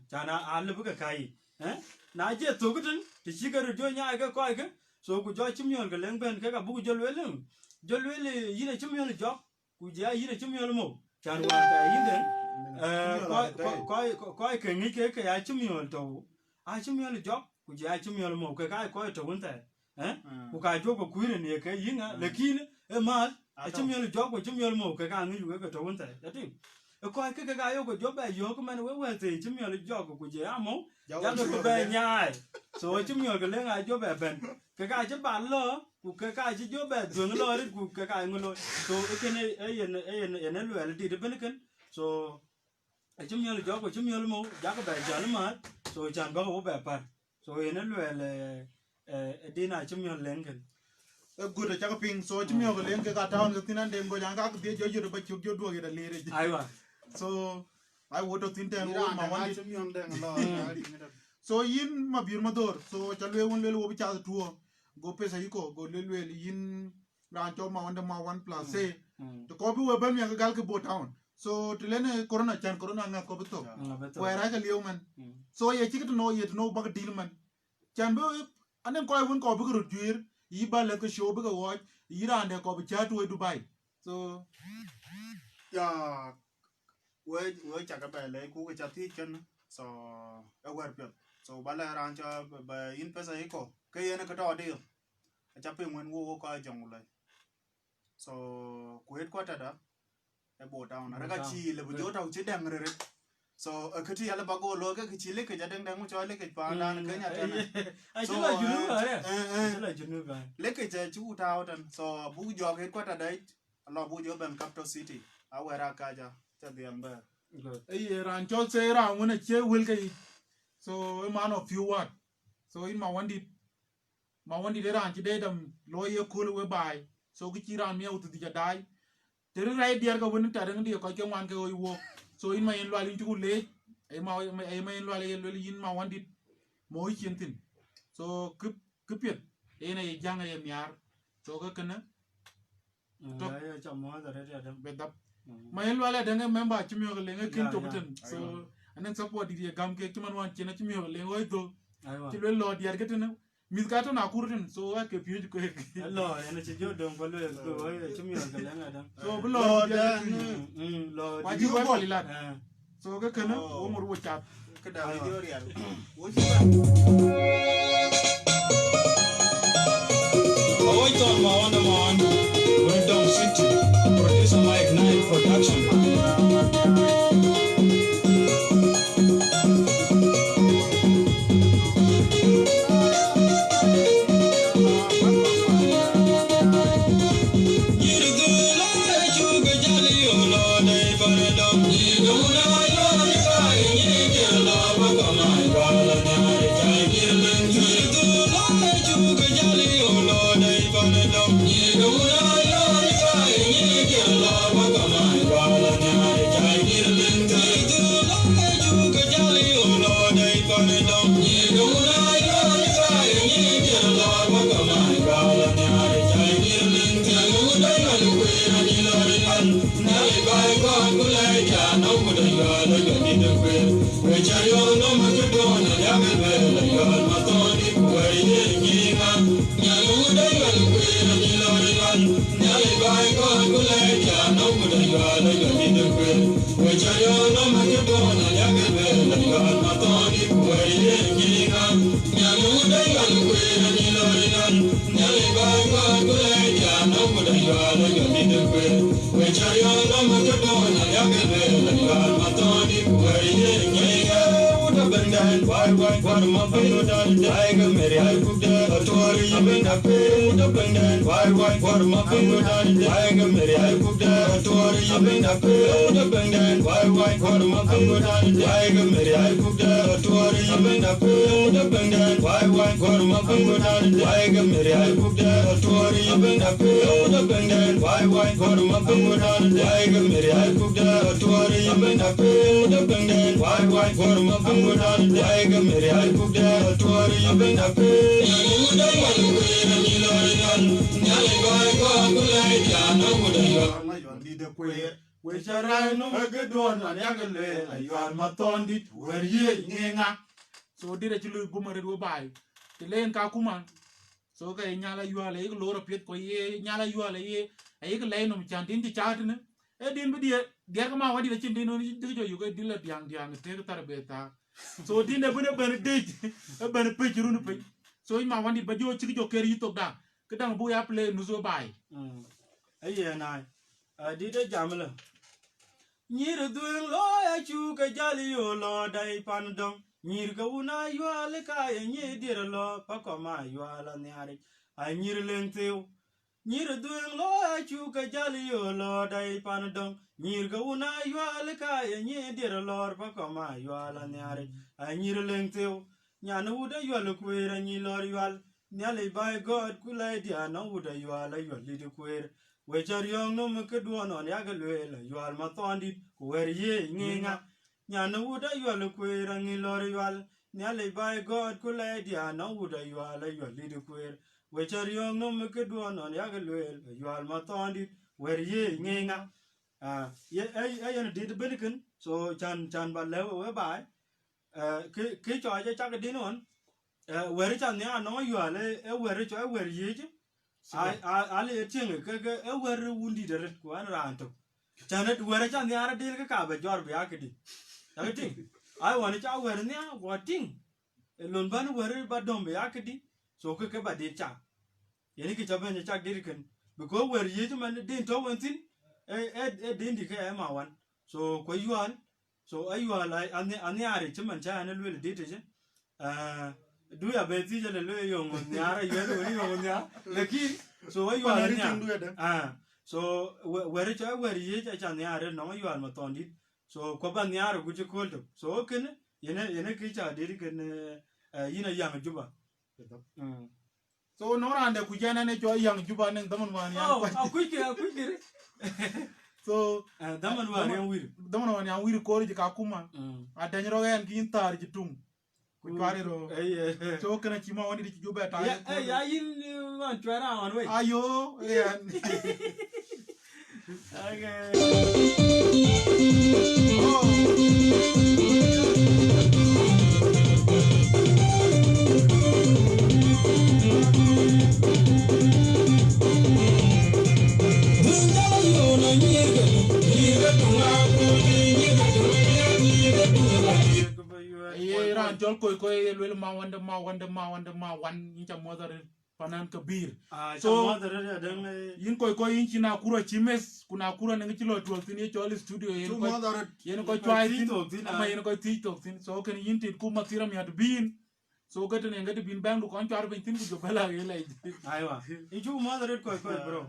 chả na lục cái cái nãy giờ tôi cái thì chỉ cái rồi nhai cái coi cái số của cho chim nhon cái leng bên cái bút cho lưỡi là gì này chim nhon là chó của giờ gì này chim nhon là mù chả hoàn cái gì đấy coi cái nghĩ cái chim nhon đâu ai chim nhon là chó của giờ ai chim nhon là mù cái coi trâu vấn đề của cái chỗ của quý này cái gì nữa lekin mà chim nhon là chó của chim nhon là mù cái nghĩ cái trâu vấn đề đấy coi cái yêu của chó bé yêu cái mà nó quên thì chim nhon là chó của giờ mù giá được bé nhai số chim nhon cái leng ai chó bé bên cái chứ bạn lơ của cái chứ chó bé thường lơ đấy của cái người lơ số cái này nó lười là đi được bên cái so chim nhon là chó của chim nhon là mù giá cái bé giờ nó mà so chẳng bao của bé pan so nó lười là đi nào chim nhon leng cái good chắc cái ping so chim nhon cái leng cái town cái tin anh đem go yang cái dia jo ba chuk jo do cái lere ai wa so I would have think that mà quan chim nhon đang lo so yin ma bir mador so chalwe won lelo wo cha tuo go pesa yiko go lelo yin ran cho ma wanda ma wan plus say to ko bi we ban ya gal ke bo town so to lene corona nga ko bi to wa ra ga liu man so ye chi to no ba deal man chan bo anen ko won ko bi ru juir yi ba le ko show bi go watch yi ran de ko bi cha to Dubai so ya we cha ka ba le ku cái cha thi chân so aware pet so bala ran cho ba in pesa iko cái này cái trò đi cha pe ngwen wo ko jong le so ku het kwata da e bo down ra ga chi le bu jo tau chi dang re so cái thi ala ba go lo cái chi le cái ja dang mu cho le cái pa dan cái nhà tan ai chứ là junu rồi chứ là junu rồi le cái ja chu tao tan so bu jo het kwata đấy lo bu jo ben capital city awara ka ja cha diam ba ai ran cho se ra wona che wil kai so a man of few word so in Mawandit ran chi de dam lo ye kul we bai so ki ran mi autu ti dai ter rai diar ka woni ta dang di ko ke wan ke wo so in ma yen lo alin chu le ai ma yen lo yin Mawandit mo yin tin so ku pet e na ye jang ye miar so ka kana to ya cha mo da re da be dap ma yen lo dang member Acemiol le nga kin to buten so anen support di gam ke man wan chena Acemiol le ngoy to ti lo diar ke tin mis ka to Nakuru tin so a ke piu ko lo ene che jo dong ko lo ko Acemiol ka le nga da so bu lo da lo wa ji ko ko lilat so ka kana wo mur wo chat cái đầu video riêng wo chi Oi ton Mawan Mawan Windom City Producer Mike Night Production dan why for my finger dan tiger Mary I cook the story ben up the ben why for my finger dan tiger Mary I cook the story ben up the ben why for my finger dan tiger Mary I cook the story ben up the ben why for my finger dan tiger Mary I cook the story ben up the ben why for my finger dan tiger Mary I cook the story ben up the ben why for my finger dan tiger Mary I cook the story ben up we charai no magedon an yagale aywan matondit werye ngenga so dire chulu bumare do bai te len ka kuma so ka nyala yuale ik loro pet ko ye nyala yuale ye ay ka lay no chantin ti chatne e din bi dia ka ma wadi de chin din no jo yugo dilla diang te tar beta so din de bune ben de e ben pe jiru no pe so ma wandi ba jo chi jo keri to da ka dang bu ya play no zo bai aye na di de jamla nyir dueng lo ya chu ka jali yo lo dai pan dong nyir ka una yo le ka ye nyi dir lo pa ko ma yo la nyari ai nyir len teu nyir dueng lo ya chu ka jali yo lo dai pan dong nyir ka una yo le ka ye nyi dir lo pa ko ma yo la nyari ai nyir len teu nyana uda yo le kwera nyi lo yo nyale by god kulai dia no uda yo la yo li de kwera we char yong no mkedwon on yagalwela yal matondit wer ye nginga nyana uda yal kwera ngilor yal nyale by god kule dia no uda yal yal lid kwer we char yong no mkedwon on yagalwela yal matondit wer ye nginga ye ay did beniken so chan ba lewe we bai ke cho ja chak dinon wer chan ya no yal wer cho wer ye ali tieng ke wer wundi de ko an ranto chanet wer chan ya ra dil ka ba jor ba ke di ta ting ai wan cha wer nya wa ting lon ban wer ba dom ba ke di so ke ba de cha yeni ke cha ben cha dir ken because wer ye man din to wan tin din di ke ma wan so ko yuan so ayuan lai an ya ri chman cha na lwe de te du ya be ti jale le yo ngon ya ra yo ni ngon ya lekin so wa yo nya so were cha were ye cha cha ya re no yo ma tondi so ko ban ya ru ku ko to so ken yene ki cha de ken yina yang juba so no rande ku jana ne jo yang juba ne daman wan ya ku ki so daman wan ya wir ko ri ka kuma a danro gen kin tar ji tum Kuariro. So can I chima wani di juba ta. Ya yin wan twara on we. Ayo. Okay. Ran jol koy lel Mawan incha mother panan kabir so mother den yin koy inchi na kura chimes kuna kura ne ngilo tol tin jol studio yen ko twai tin ama yen ko tiktok tin so ken yin tit ku matira mi at bin so gaten ngade bin bang du kon twar bin tin ku bala yelay aywa inchu mother koy bro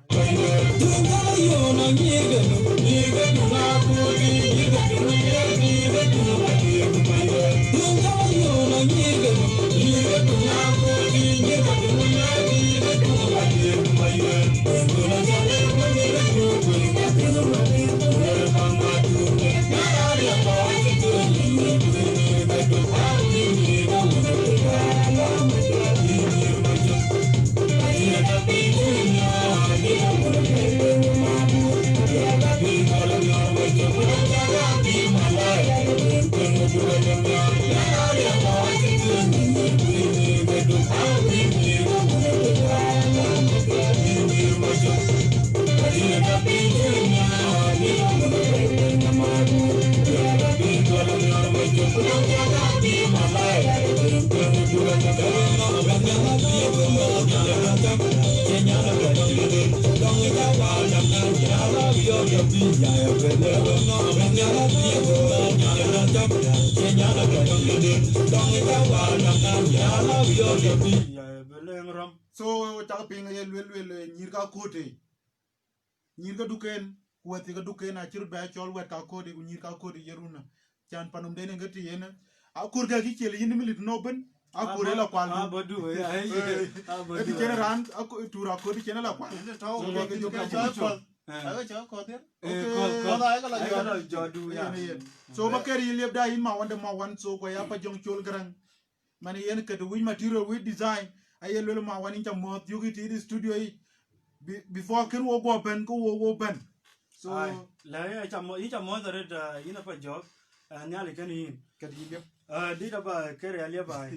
Kenya Leng rom. So ta ping ye lwel nyir ka kote. Nyir ka duken kuwati ka duken a chir ba chol wet ka kote ku nyir ka kote yeruna. Chan panum dene ngati yena. A kur ga ki chele yin milit no ben. A kur la kwal. Abadu ya. Eti chene ran a tura kote chene la kwal. Tao So ko ke ke ka cha chol. Aga cha ko der. Jodu ya. So ba keri leb da yin ma wanda ma wan so ko ya pa jong chol garang. Mani yen ke the material with design. Aye lwel ma wan incha mo yugi ti studio yi. Before ken wo go ben ko wo ben. So la ya chamo the red ina pa job nyali kan yin ke di leb. Dida ba kere alia ba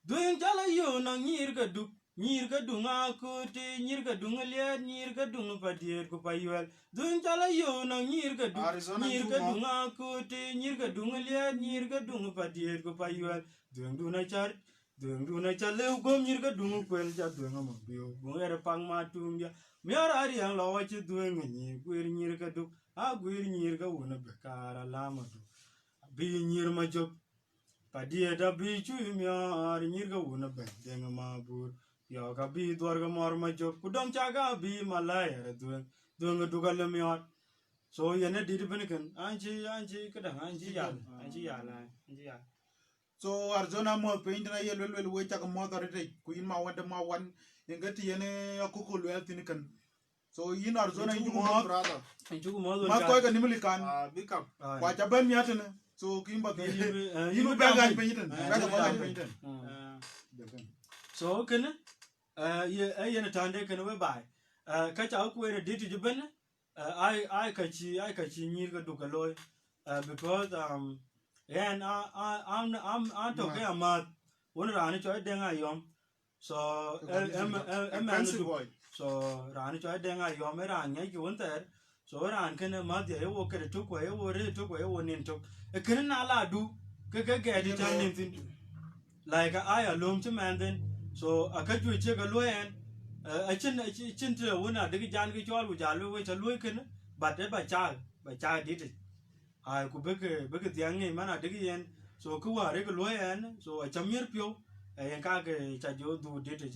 doing jala yo na nyir ka dunga kuti nyir ka dunga liat nyir ka dunga padiet ko payuel doing jala yo na nyir ka dunga kuti nyir ka dunga liat nyir ka dunga padiet ko payuel doing duna char le gom nyir ka dunga kwel ja dunga mo bio bongere pang ma tumbia miara ari ang lawa chi doing nyir kwir nyir ka duk a gwir nyir ka wona bekara lama du bi nyir ma jop padia da bi chu miar nyir ga wona ben denga ma bur yo ga bi dor ga mor ma jop ku dong cha ga bi malaya ra du ga le miar so yene di ben kan anji ka da anji ya So Arizona mo paint na ye lwel we cha mo da re ku yin ma wan ngati yene akuko lwel tin kan. So yin Arizona yin mo brother. anju mo do ma ko ga nimli kan Big up. kwa cha ben miatene. So kimba ke yin ba ga painten. Ba ga painten. so kan ye tande kan we bai ka cha ku ne di ti ben ai ka chi nyir ga du ka loy because and I'm talking about one rani choi denga yom so Fancy boy. so rani choi denga yom era nya ki won ter so ran kan ma de wo ke to ko e wo re to ko e wo nin to e kan na la du ke di tan nin tin like I alone to man then so a ka ju che ga lo en a chin te wona de jan ki chol bu ja lo we cha lo kan but ba cha di ti ai ku be ke tiang ngai mana de yen so ku wa re ko lo en so a chamir pyo en ka ke cha jo du di ti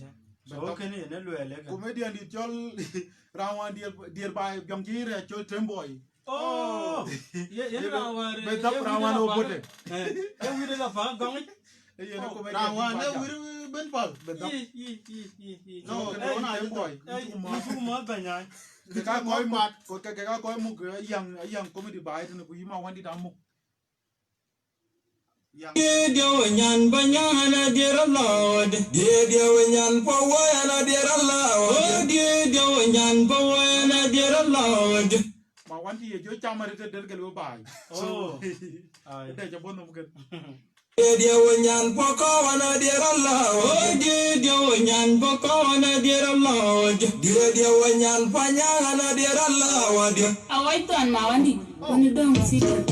so ke ne lo le ka Comedian di chol rawan dier ba jong ji re chol temboy. oh ye rawan Be tap rawan o bote. e wi de la fa gong Ye na comedian. Rawan na wir ben pal. Be tap. yi No, ke na temboy. ku mo ba nya Ke ka koy mat ko ke ka koy mu yang comedy ba ai ne ku yima wan di da mu. Dear Wanyan Banyana, dear Lord, dear Wanyan Pawana, dear Lord, dear Wanyan Pawena, dear Lord. Ma wan di ye jo chamare te der ke lo ba. oh Ai de ja bon no ke. Dear Wanyan Pakawana, dear Lord, dear Wanyan Pakawana, dear Lord, dear Wanyan Panyana, dear Lord. Akuein Mawandit when you don't see it.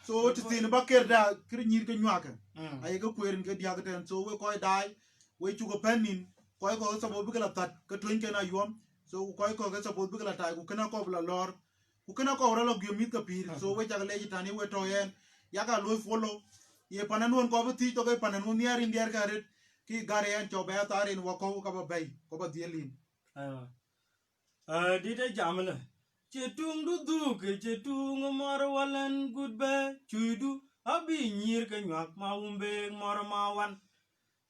So to tin ba ker da kir nyir ke nywaka. Ai ga kwerin ke dia ga so we koy dai we chu ko penin koy ko so bo bigla tat ka twen ke na yom so koy ko ga so bo bigla tai ku kana ko bla lor ku kana ko ra lo gyomit ka pir so we ja le tani we to yen ya ga lo follow ye panan ko ba ti to ga panan won yar indiar ka ret ki gare yan cho ba ta ren wa ko ka ba bay ko ba dielin di de jamle Chetung du du ke chetung marwalan good be chuidu abi nyir ke nyak maumbe marmawan.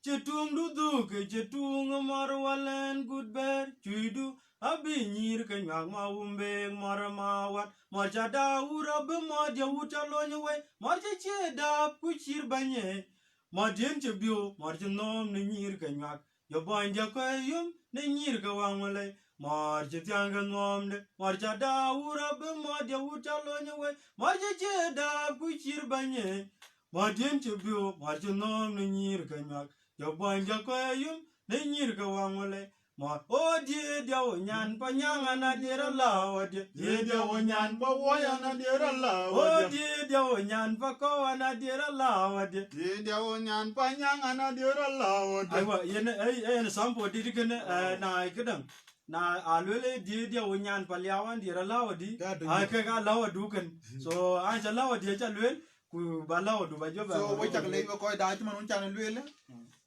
Chetung du du ke chetung marwalan good be chuidu abi nyir ke nyak maumbe marmawan. Marcha da ura be marja uta lonyewe marcha che da kuchir banye. Marjen chebio marcha nom ne nyir ke nyak. Yo banja ko yum ne nyir ke wangwale. Marcha tianga nomde, marcha da ura be marcha uta lonyewe, marcha che da kuchir banye. Martin chebio, marcha nom ne nyir kanyak, yo banja ko yum ne nyir ka wangole. Mar o die dia o nyan pa nyanga na dira lawa die dia o nyan pa woya na dira lawa o die dia o nyan pa ko na dira lawa die dia o nyan pa nyanga na dira lawa aiwa yene sampo didikene na kedang na alwele dia o nyan pa liawan dira lawa di ka lawa dukan so anja lawa dia cha lwel ku balawa du ba joba so we chak le ko da ti man chan lwele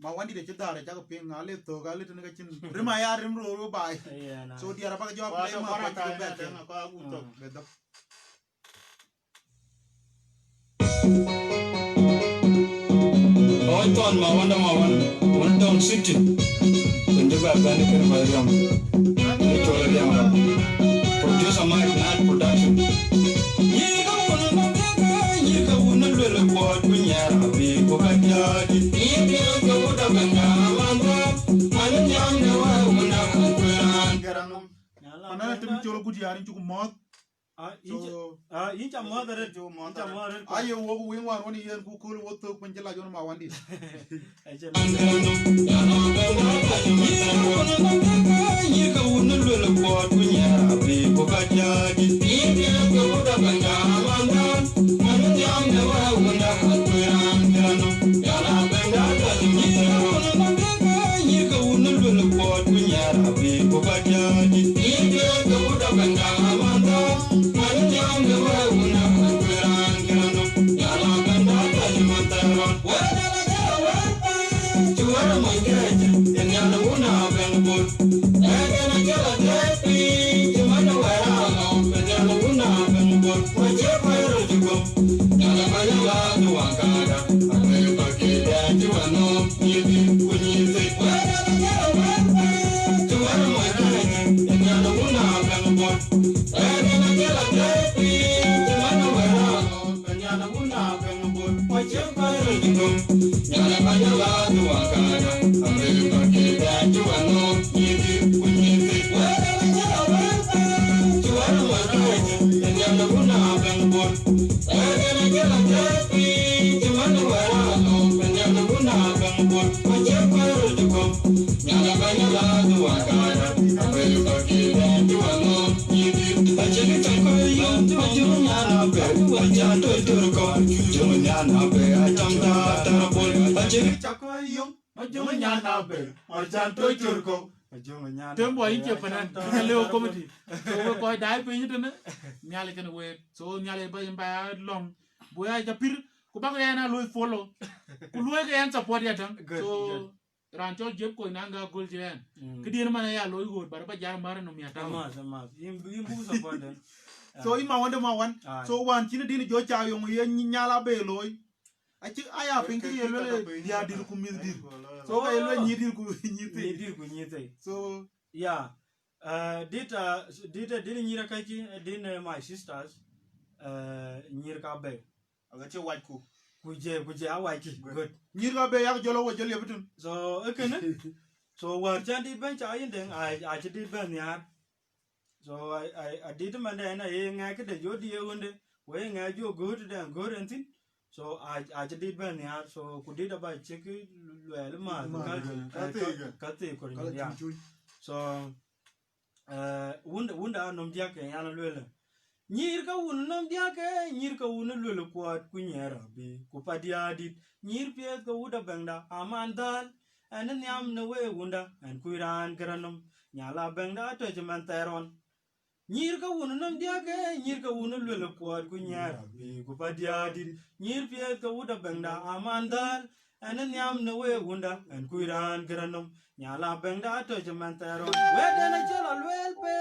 Mawandit de chidare chak pe ngale to gale tin ga chin rima ya rim ro bai so dia ra ba jo play ma pa ti be na ko agu to be da Oiton Mawan, one down sitting. Then the back band can buy them. Producer Mike Night Production. Yika wouldn't really what we are big for my yard. Yika go to Banga, and young when I get on. Ana tim cholo ku diari chu mo incha mother jo mother ayo wo wing war woni yen ku kul wo to kun jela jon Mawandit Yika wouldn't really what we are big for my yard. Yika go to Banga, and young when I Yika wouldn't really what we are big for my yard. Yika go to Banga, tembo inche panan leo comedy so ko dai pe nyite ne nyale ken we so nyale ba long boya japir ku ba ya na lo follow ku lo ga yan support ya tan so rancho jeb ko nanga gol jen kidien mana ya lo go bar ba jar mar no mi ata sama imbu support den so ima wonde ma wan so wan chine dini jo cha yo ye nyala be loy achi aya pinki ye lo dia dir ku mi dir so ga lo nyi dir ku nyite so yeah did nyira kaki din my sisters nyir ka be aga che waj ku kuje awaki good nyir ka be yak jolo wo jole bitun so ekene so war chandi ben cha yin den I did ben ya so I did man na ye nga ke de jodi ye wonde we nga jo good den good entin so I did ben ya so kudida ba cheki le ma ka te ko ni ya so wunda nom dia ke yana lele nyir ka wun nom dia ke nyir ka wun lele kwat kunyera bi ku padia dit nyir pie ka wuda bengda amandal an nyam ne we wunda an kuiran granum nyala bengda to jeman teron nyir ka wun nom dia ke nyir ka wun lele kwat kunyera bi ku padia dit nyir pie ka wuda bengda amandal an nyam ne we wunda an kuiran granum nyala bengda to jeman teron we dena chala lwel pe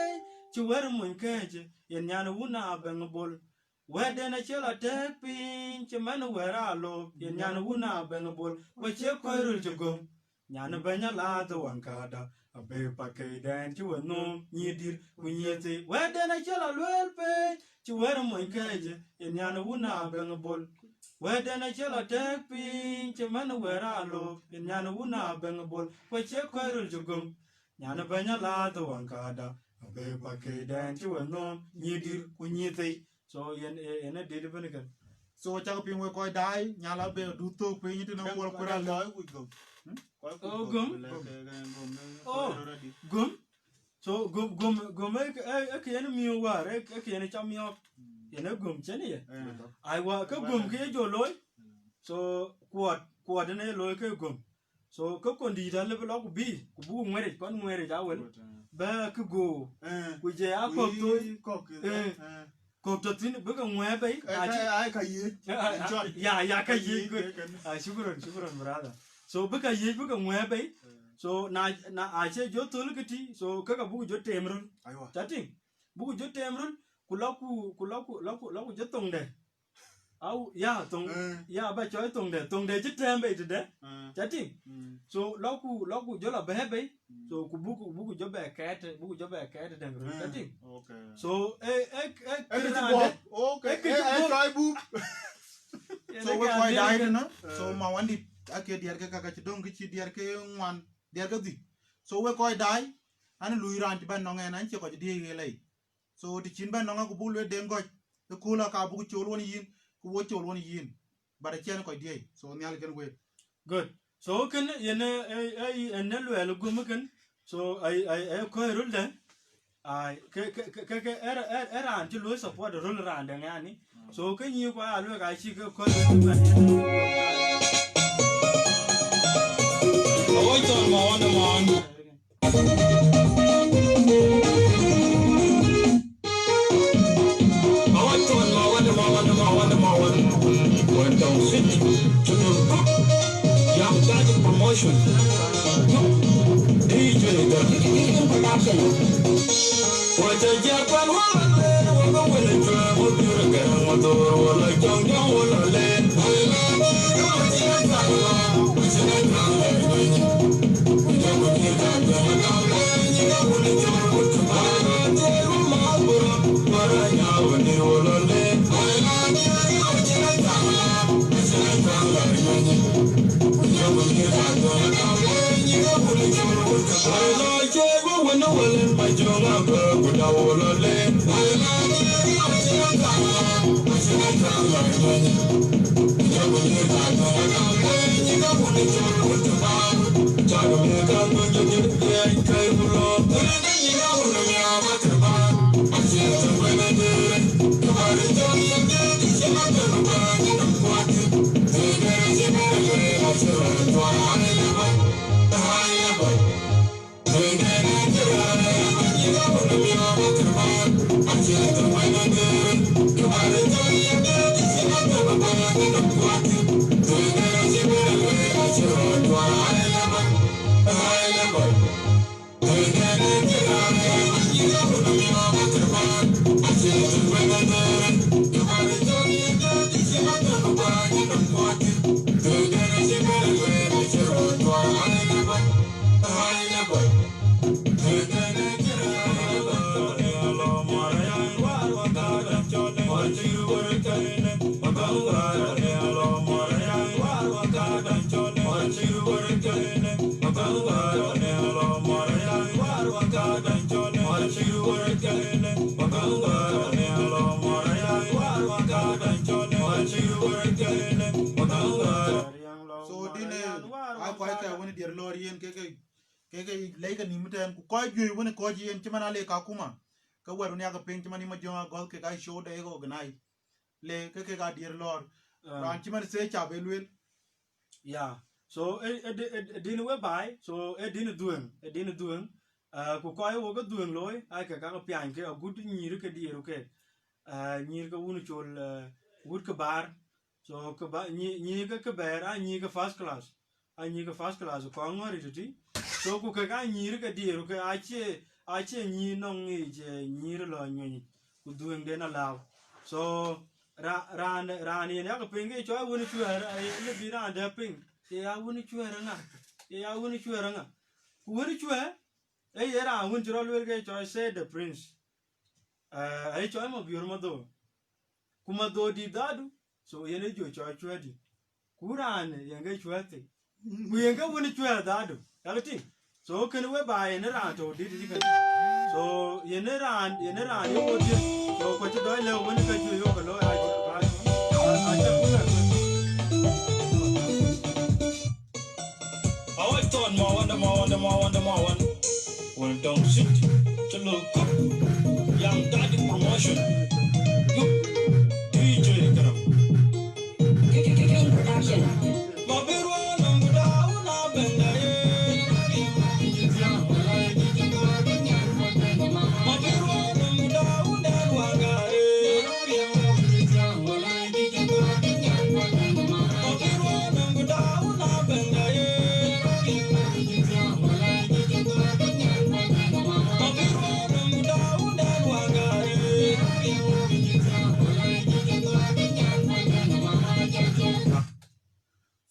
ci wer mun keje yen nyana wuna bengabol wede na chela tek pin ci man wera lo yen nyana wuna bengabol wa che koirul jogom nyana benya la to wankada abe pake dan ci wono nyidir kunyete wede na chela lwel pe ci wer mun keje yen nyana wuna bengabol wede na chela tek pin ci man wera lo yen nyana wuna bengabol wa che koirul jogom nyana benya la to wankada abe pake dan ci wono nyidir kunyete so yen a did vinegar. So chak ping we koi dai nyala be du to pe ni no wol kura lo. Oh gum. So gum e ken mi war e ken cham yo. Yen a gum chen ye. Ai wa ka gum ke jo loy. So quad ne loy ke gum. So ka kondi da le lo ku bi ku bu ngwere kon ngwere ja wel. Ba ku go. Ku je a ko to Koptotin buka ngwebe ai ka yi ya ka yi shukran brother so buka yi buka ngwebe so na ache jo tulkiti so kaka buku jo temrun tating buku jo temrun kulaku jo tongde au ya tong ya ba choi tongde je tembe de tating so laku jo la bebe so buku jo be ket dengru tating so try boop So we koi dai na so Mawandit ake diar ke kaka ci dong ci diar ke ngwan diar ke di so we koi dai an lui ran ci ban no ngena ci ko di ngelai so di cin ban no ko bulu de ngoj de kula ka bu ci won yin ko wo ci won yin bara ci an ko di so nyal gen we good so kan yene en lu gum kan so ai ko rul de ai ke era an ci lu support rul ran de ngani so kan yi ko alu ga ci ko Oi, ton Mawan Mawandit. Oi, ton Mawan. Went down city to the book. Young target promotion. DJ production. What a Japan one, we're going to travel to the Gamator, like Young Land. Like ni muten ku ko ju woni ko ji en chimana le ka kuma ka waru ne ga pen chimani ma jonga gol ke ga show de go gnai le ke ga dir lor ran chimani se cha belwel yeah so din we bai so din dueng ku ko wo ga dueng loy ai ka ga pian ke gut nyir ke dir ke nyir ga wonu chol gut ke bar so ke ba ni ga ber a ni ga first class ko ngori ti so ku ka ga nyir ga dir ke a che ni nong ni je ni lo nyi ku dueng de na law so ran ni ya ko pinge cho woni chuer le bi ran de ping ya woni chuer nga ya woni chuer nga ku woni chuer era won jiro le ge cho say the prince ai cho mo biur mo do kuma do di dadu so yene jo cho chuer di kuran yenge chuer te ku yenge woni chuer dadu ya ti so ken we ba yene ran to di kan so yene ran yo ko di so ko ti do le woni ka ju yo ko lo a cha ku na I want to Mawan. Well, don't sit to look up. Young daddy promotion. Look, DJ Karam. Akuein Production. Mabirwa nangudaw na bendaye. Mabirwa nangudaw na wangare. Mabirwa nangudaw na bendaye.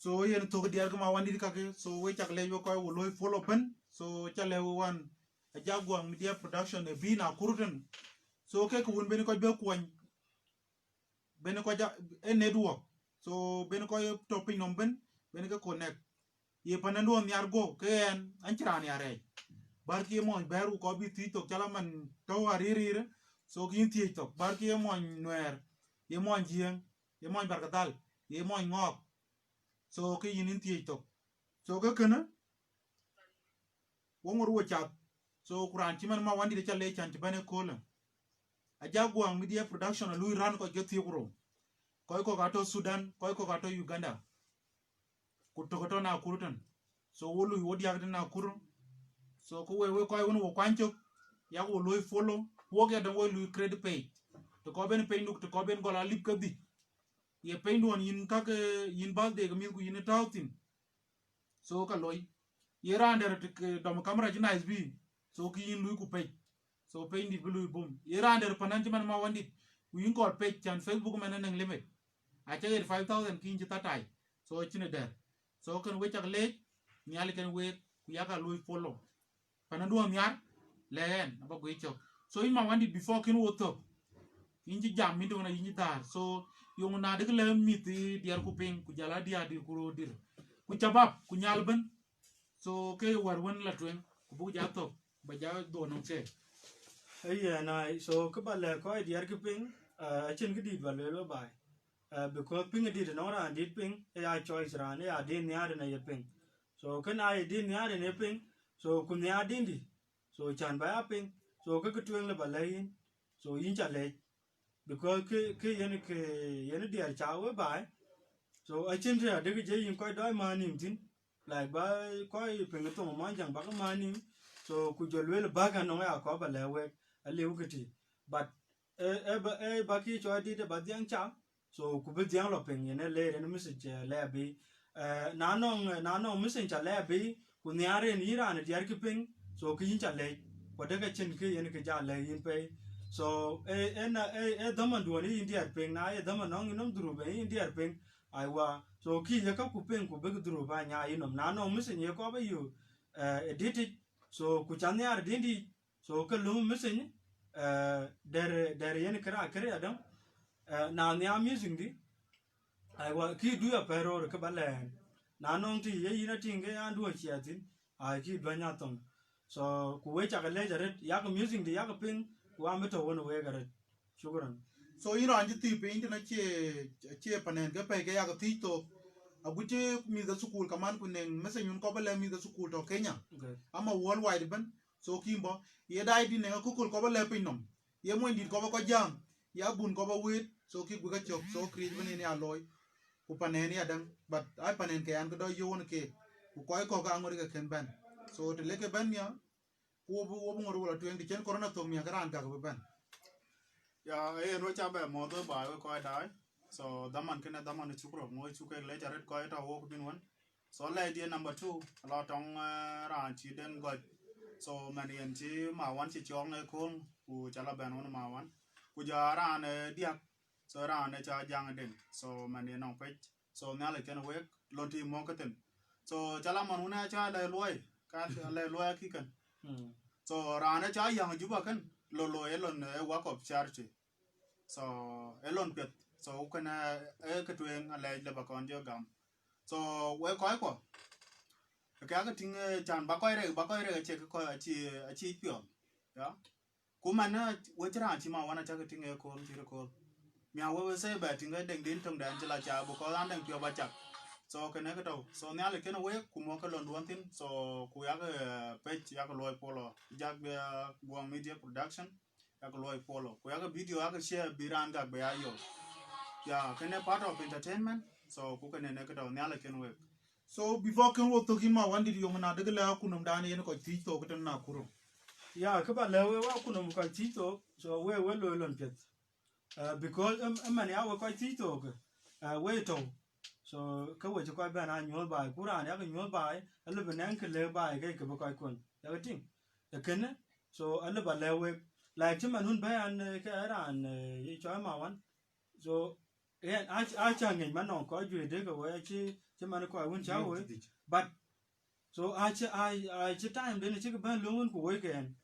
So yen to diar ma wandi kake so we chak le yo ko wo loy follow pen so chale wan Ajakguong Media Production e bi na kuruten so ke ko won ben ko be kwon ben ko ja e network so ben ko topping nomben ben ko connect ye panando nyar go ken anchran yare bar ki mo beru ko bi ti to kala man to ariri so kin ti to bar ki mo nwer ye mo jien ye mo barkatal ye mo ngok so ke yin ti to so ga kana wo ngor wo chat so kuran ti man ma wandi de chale chan ti bane kola Ajakguong Media Production lui ran ko ke ti kuro ko gato Sudan ko gato Uganda ku to na Nakuru so wo lui wodi yak na Nakuru so ko we ko won wo kwancho ya wo lui follow wo ge da wo lui credit pay to ko ben pay nduk to ko ben gola lip ka di ye pay ndon yin ka ke yin balde ga mi ku yin tawtin so ka loy ye rander te dom camera ji nice bi so ki yin lui ku pay so pay ndi bu lui bum ye rander panan man ma wandi ku yin ko pay chan Facebook man nan limit a cha 5000 ki yin ta tai so chine der so kan we chak le nyal kan we ku ya ka lui follow panan do nyar len ba go icho so in ma wandi before kin woto in ji jam mi do na yin ta so yung na de le mi ti diar ku ping ku jala dia di ku ro dir ku chabab ku nyal ben so ke war won la twen ku bu ja to ba ja do no ke yeah na so ka ba le ko diar ki ping a chen ki di ba le lo bai because ping di no ran di ping ya choice ran ya din ya na ye ping so kan ai din ya ne ping so kun ya din di so chan ba ya ping so ka twen le ba le yin so yin cha le because ke yen diar cha we bai so a chen ra de je yin ko dai ma nim tin like ba ko ping to ma jang ba ma nim so ku jo le ba ga no ya ko ba le we a le u ti but ba ki cho di de ba diang cha so ku be diang lo ping ne le ne mi se je le bi na no mi se cha le bi ku ne are ni ra ne diar ki ping so ki yin cha le ko de ga chen ki yen ke ja le yin pe so daman do ni diar ping na daman no nom duru be diar ping ai wa so ki ye ka ku ping ku be duru ba nya inom na no mi se ye ko ba yu edit so ku chan ya din di so ka lu mi se ni der yen kra adam na nya music di ai wa ki du ya pero ka ba le na no ti ye ina tinge ya du chi atin ai ki do nya tong so ku we cha ka le jaret ya ka music di ya ka ping ku am to won we garet shukran so ino anji ti pe na che panen ga pe ga ya ga ti to abuche mi da school kaman kunen mesen yun ko bale mi da school to Kenya ama worldwide ban so kimbo ye dai di ne ko ko bale pe nom ye mo ndi ko ko jam ya bun ko ba wit so ki bu ga chok so kri bane ni aloy ku panen ya dang but ai panen ke an ko do yon ke ku ko ga ngori ga ken ban so te leke ban ya wo ngoro wala tuen di chen corona to mi ga ran ga ban ya no cha be mo do ba ko dai so daman kena daman chukro mo chuke le jaret ko ta wo bin won so le dia number 2 la tong ran chi den go so man yen chi Mawan chi chong ne kun ku chala ban on Mawan ku jara ne diak so ra ne cha jang den so man yen on pech so na le ken wek lon ti mo katen so chala man una cha le loy ka le loy ki kan so ra ne cha yang juba kan lo elon work of charity so elon pet so kana ka tuen ale le ba kon jo gam so we ko ka ting chan ba ko re che ko chi pyo ya kuma na we tra chi ma wana cha ka ting ko ti ko mya we se ba ting deng din tong dan chla cha bu ko an deng pyo ba cha so kana ka to so nya le ken we ku mo ka lon don tin so ku ya ka page ya ka loy polo Ajakguong Media Production ya ka loy polo ku ya ka video ya ka share biran ga ba yo ya kana part of entertainment so ku kana ne ka to nya le ken we So before can wo to ma wandi yung na daga la kunum dani yen ko ti to ko na kuro. Ya ka ba lewe wa kunum ko tito so we lo lon pet. Because man ya we ko tito ko. We to so ka we ko ba na nyol ba kuran ya ka nyol ba le banan ka le ba ga ka ba ko kun. Ya ka ting. Ya ken so ale ba lewe like man hun ba an ka ran yi cho ma wan. So yeah a chang man on ko ju de ko we chi man ko won cha we but so I time then chi ban luôn của we ken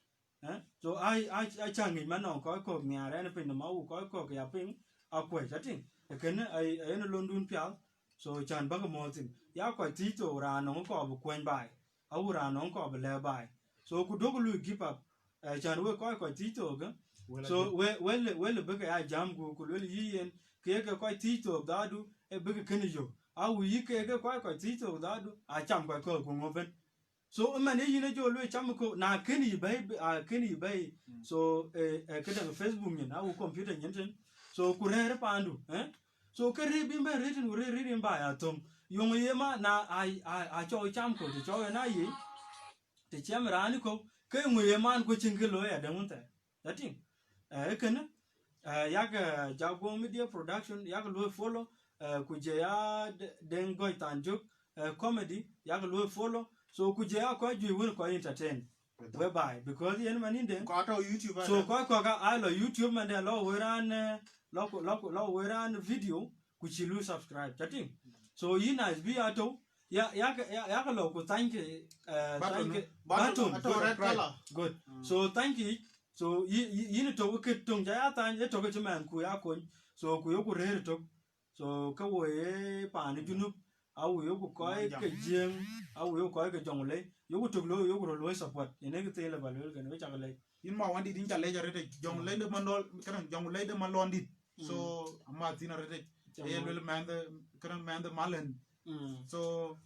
so I chang man on ko nya ra ne pin ma u ko ya pin a ko cha tin ken ai no london pya so chan ba ko mo tin ya ko ti to ra no ko bu kwen bai a u ra no ko bu le bai so ku do ko lu give up chan we ko ti to ga so we be ka jam ku lu yi yen ke ko ti to da du e be ka ni yo awu yi ke ko ti to da du a cham ko ngoben so man yi ne jo lu cham ko na keni bai so ke da Facebook ni na u computer nyen so ku re pandu so ke ri bi ba re tin ri ba ya tom yong ye ma na a cho cham ko cho na yi te cham ra ni ko ke ngwe man ko chin ke lo ya da mun ta da tin ken ya ga Ajakguong Media Production ya ga lo follow kuje ya den goy tanjuk comedy ya lo follow so kuje ya ko ju won ko entertain whereby because yen man in den ko to YouTube so ko ga I lo YouTube man den lo weran video kuchi lu subscribe chatting so yin as be ato ya lo ko thank button good so thank you so yin to ke tung ja tan to ke man ku ya ko so ku yo ku re to so ka wo pa ni junub au yo ku ko ke jeng au yo ko ke jong le yo ku tuk lo yo ku lo support ene ke te le ba lo ke ne cha le In ma wandi din chale jare te jong le de manol kan jong le de malondi so amma tina rete e le man the kan man the malen so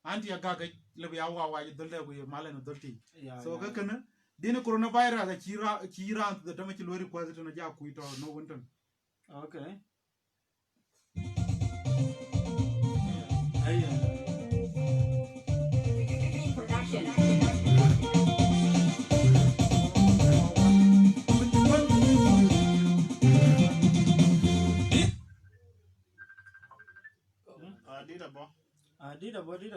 anti aga ke le ya wa dol de ku malen dolti so ka kana din coronavirus ga chira da ta maki lori ko zata na ja ku to no wonton okay Production. Did about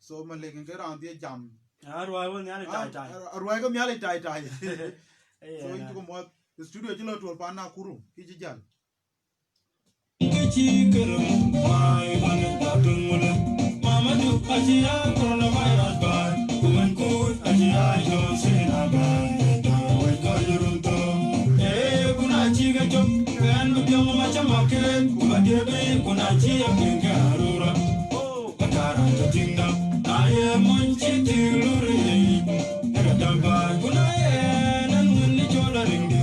so man le ke ran dia jam arwai won ya tai tai arwai ko myale tai tai so in ko mo studio jilo to pa na Nakuru ki jal mama du ajia coronavirus ba kuman ko ajia yo sina ba we ko yurunto kuna chiga chop kan bu ma chama ke ku Kubadebe kuna chia pingarura. Oh, akara tatinga. Aye monchi tiluri. Ekadaba kuna ye nan wini chola ringi.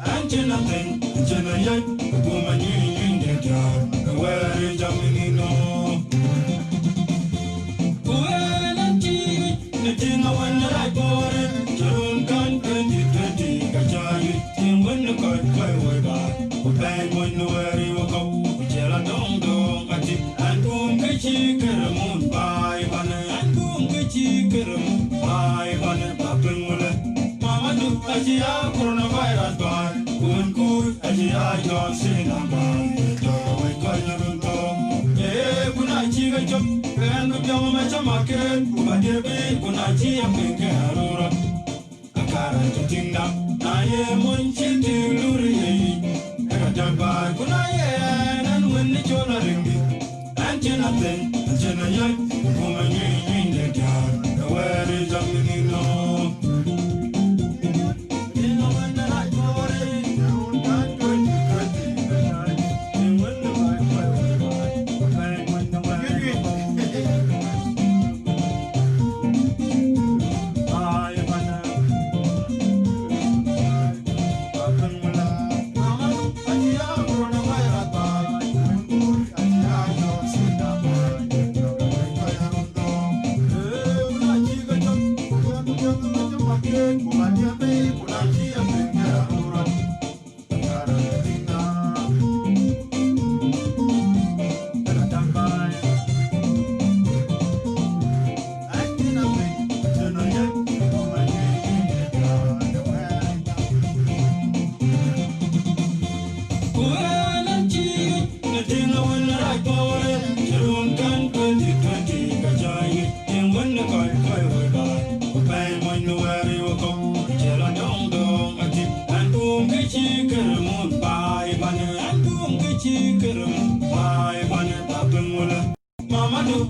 Anchina ten, anchina yai. Kuma nyinyi ndeta. Kawere jaminino. Kuwele chi. Netinga wana raipore. Jarun kan 2020 kachayi. Tingwene kai waiba. Bang when the way you go, tell a dong ati, and boom kitchi keramun by one, and boom kitchi keramun by one, Papin Mule. Mama do Asia coronavirus by, one good Asia John Cena by, we call you dog. Eh, Gunachi chop, and the Yamacha market, but there be Gunachi and Pinkarura. A carrot to Tinga, I am one chinty luri. Jabba kunaye nan wini chola ringi anjena ten anjena yai kuma nyinyi ndeta kawere jaminino ina wanda la kore undan 2020 in wanda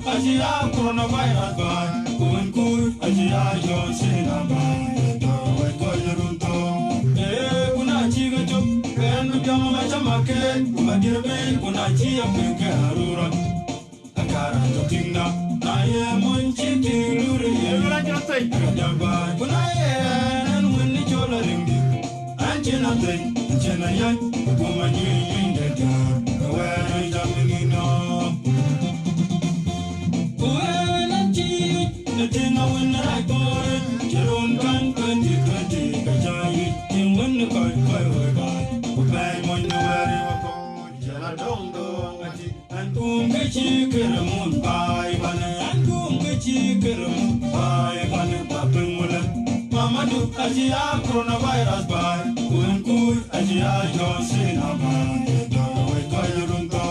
Asia coronavirus by, going good, Asia John Cena by, we call you runto. Eh, Gunachi chop, and the Yamacha market, Kubadebe, Gunachi a Pinkarura. A carrot to Tinga, I am one chinty luri. Jabba, Gunaye, and when the Chola ringi. Anjena ten, Anjena yai, woman in the jar, where is Jaminino? The thing I win I bought it, Jerome can 2020, Kajayi, in when the card by, bang when the very wako, Jella don't go, and boom, Kichi Kiramun by one, and boom, Kichi Kiramun by one, Papin Mule. Mama do Asia coronavirus by, when good Asia John Cena by, we call you runto.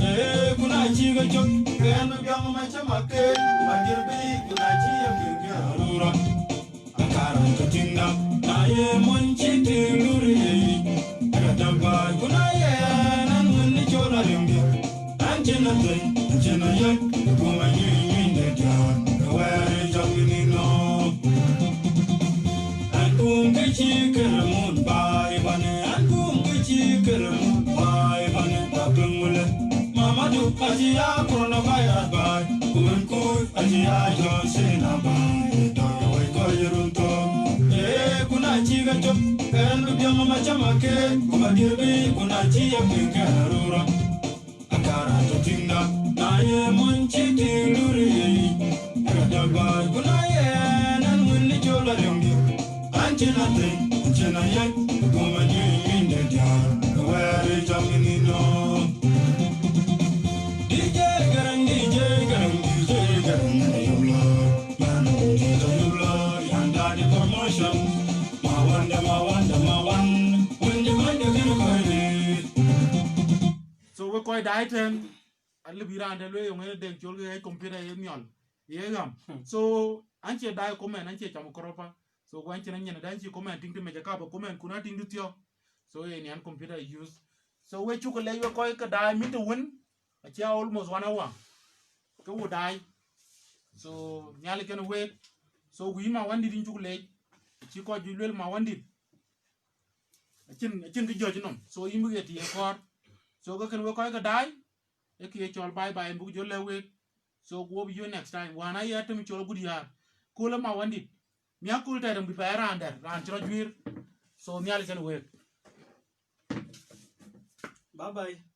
Eh, Gunachi chop, and the young match market, my dear baby. Arura, akara katinga, naye monchi tiluri. Akataba kunaye nan wini chola ringi. Anjena ten, anjena yai, kuma nyinyi ndeta, kawere jaminino. Ankum kichi keramun bai bane, ankum kichi keramun bai bane, Papin Mule. Mama do Asia coronavirus bai. Asia John Cena by, we call you runto. Eh, Gunachi chop, and the Yamacha market, Kubadebe, Gunachi a Pinkarura. A carrot to Tinga, Naye monchi tiluri. Akadaba, Gunaye, and when the Chola ringi. Anjena ten, Anjena yai, woman in the jar, where is Jaminino? DJ Garang. So we quite item and live around the way when they told you a computer Acemiol. Yeah, so Anche die comment Anche Chamokoropa. So one channel and then she commenting to make a cup of comment could not into your so any computer use. So we took a layer quite a die me to win a chair almost 1 hour. Go die. So Nyali can wait. So we Mawandit into late. She called you Mawandit. I think the judge no. So immediately a court. so ga kan we ko ga dai e ki chol bye bye bu jo le we so go you next time wana ya tum chol gudi ya kula Mawandit mia kul ta dum bi pa ran chro jwir so nyal ken we Bye bye.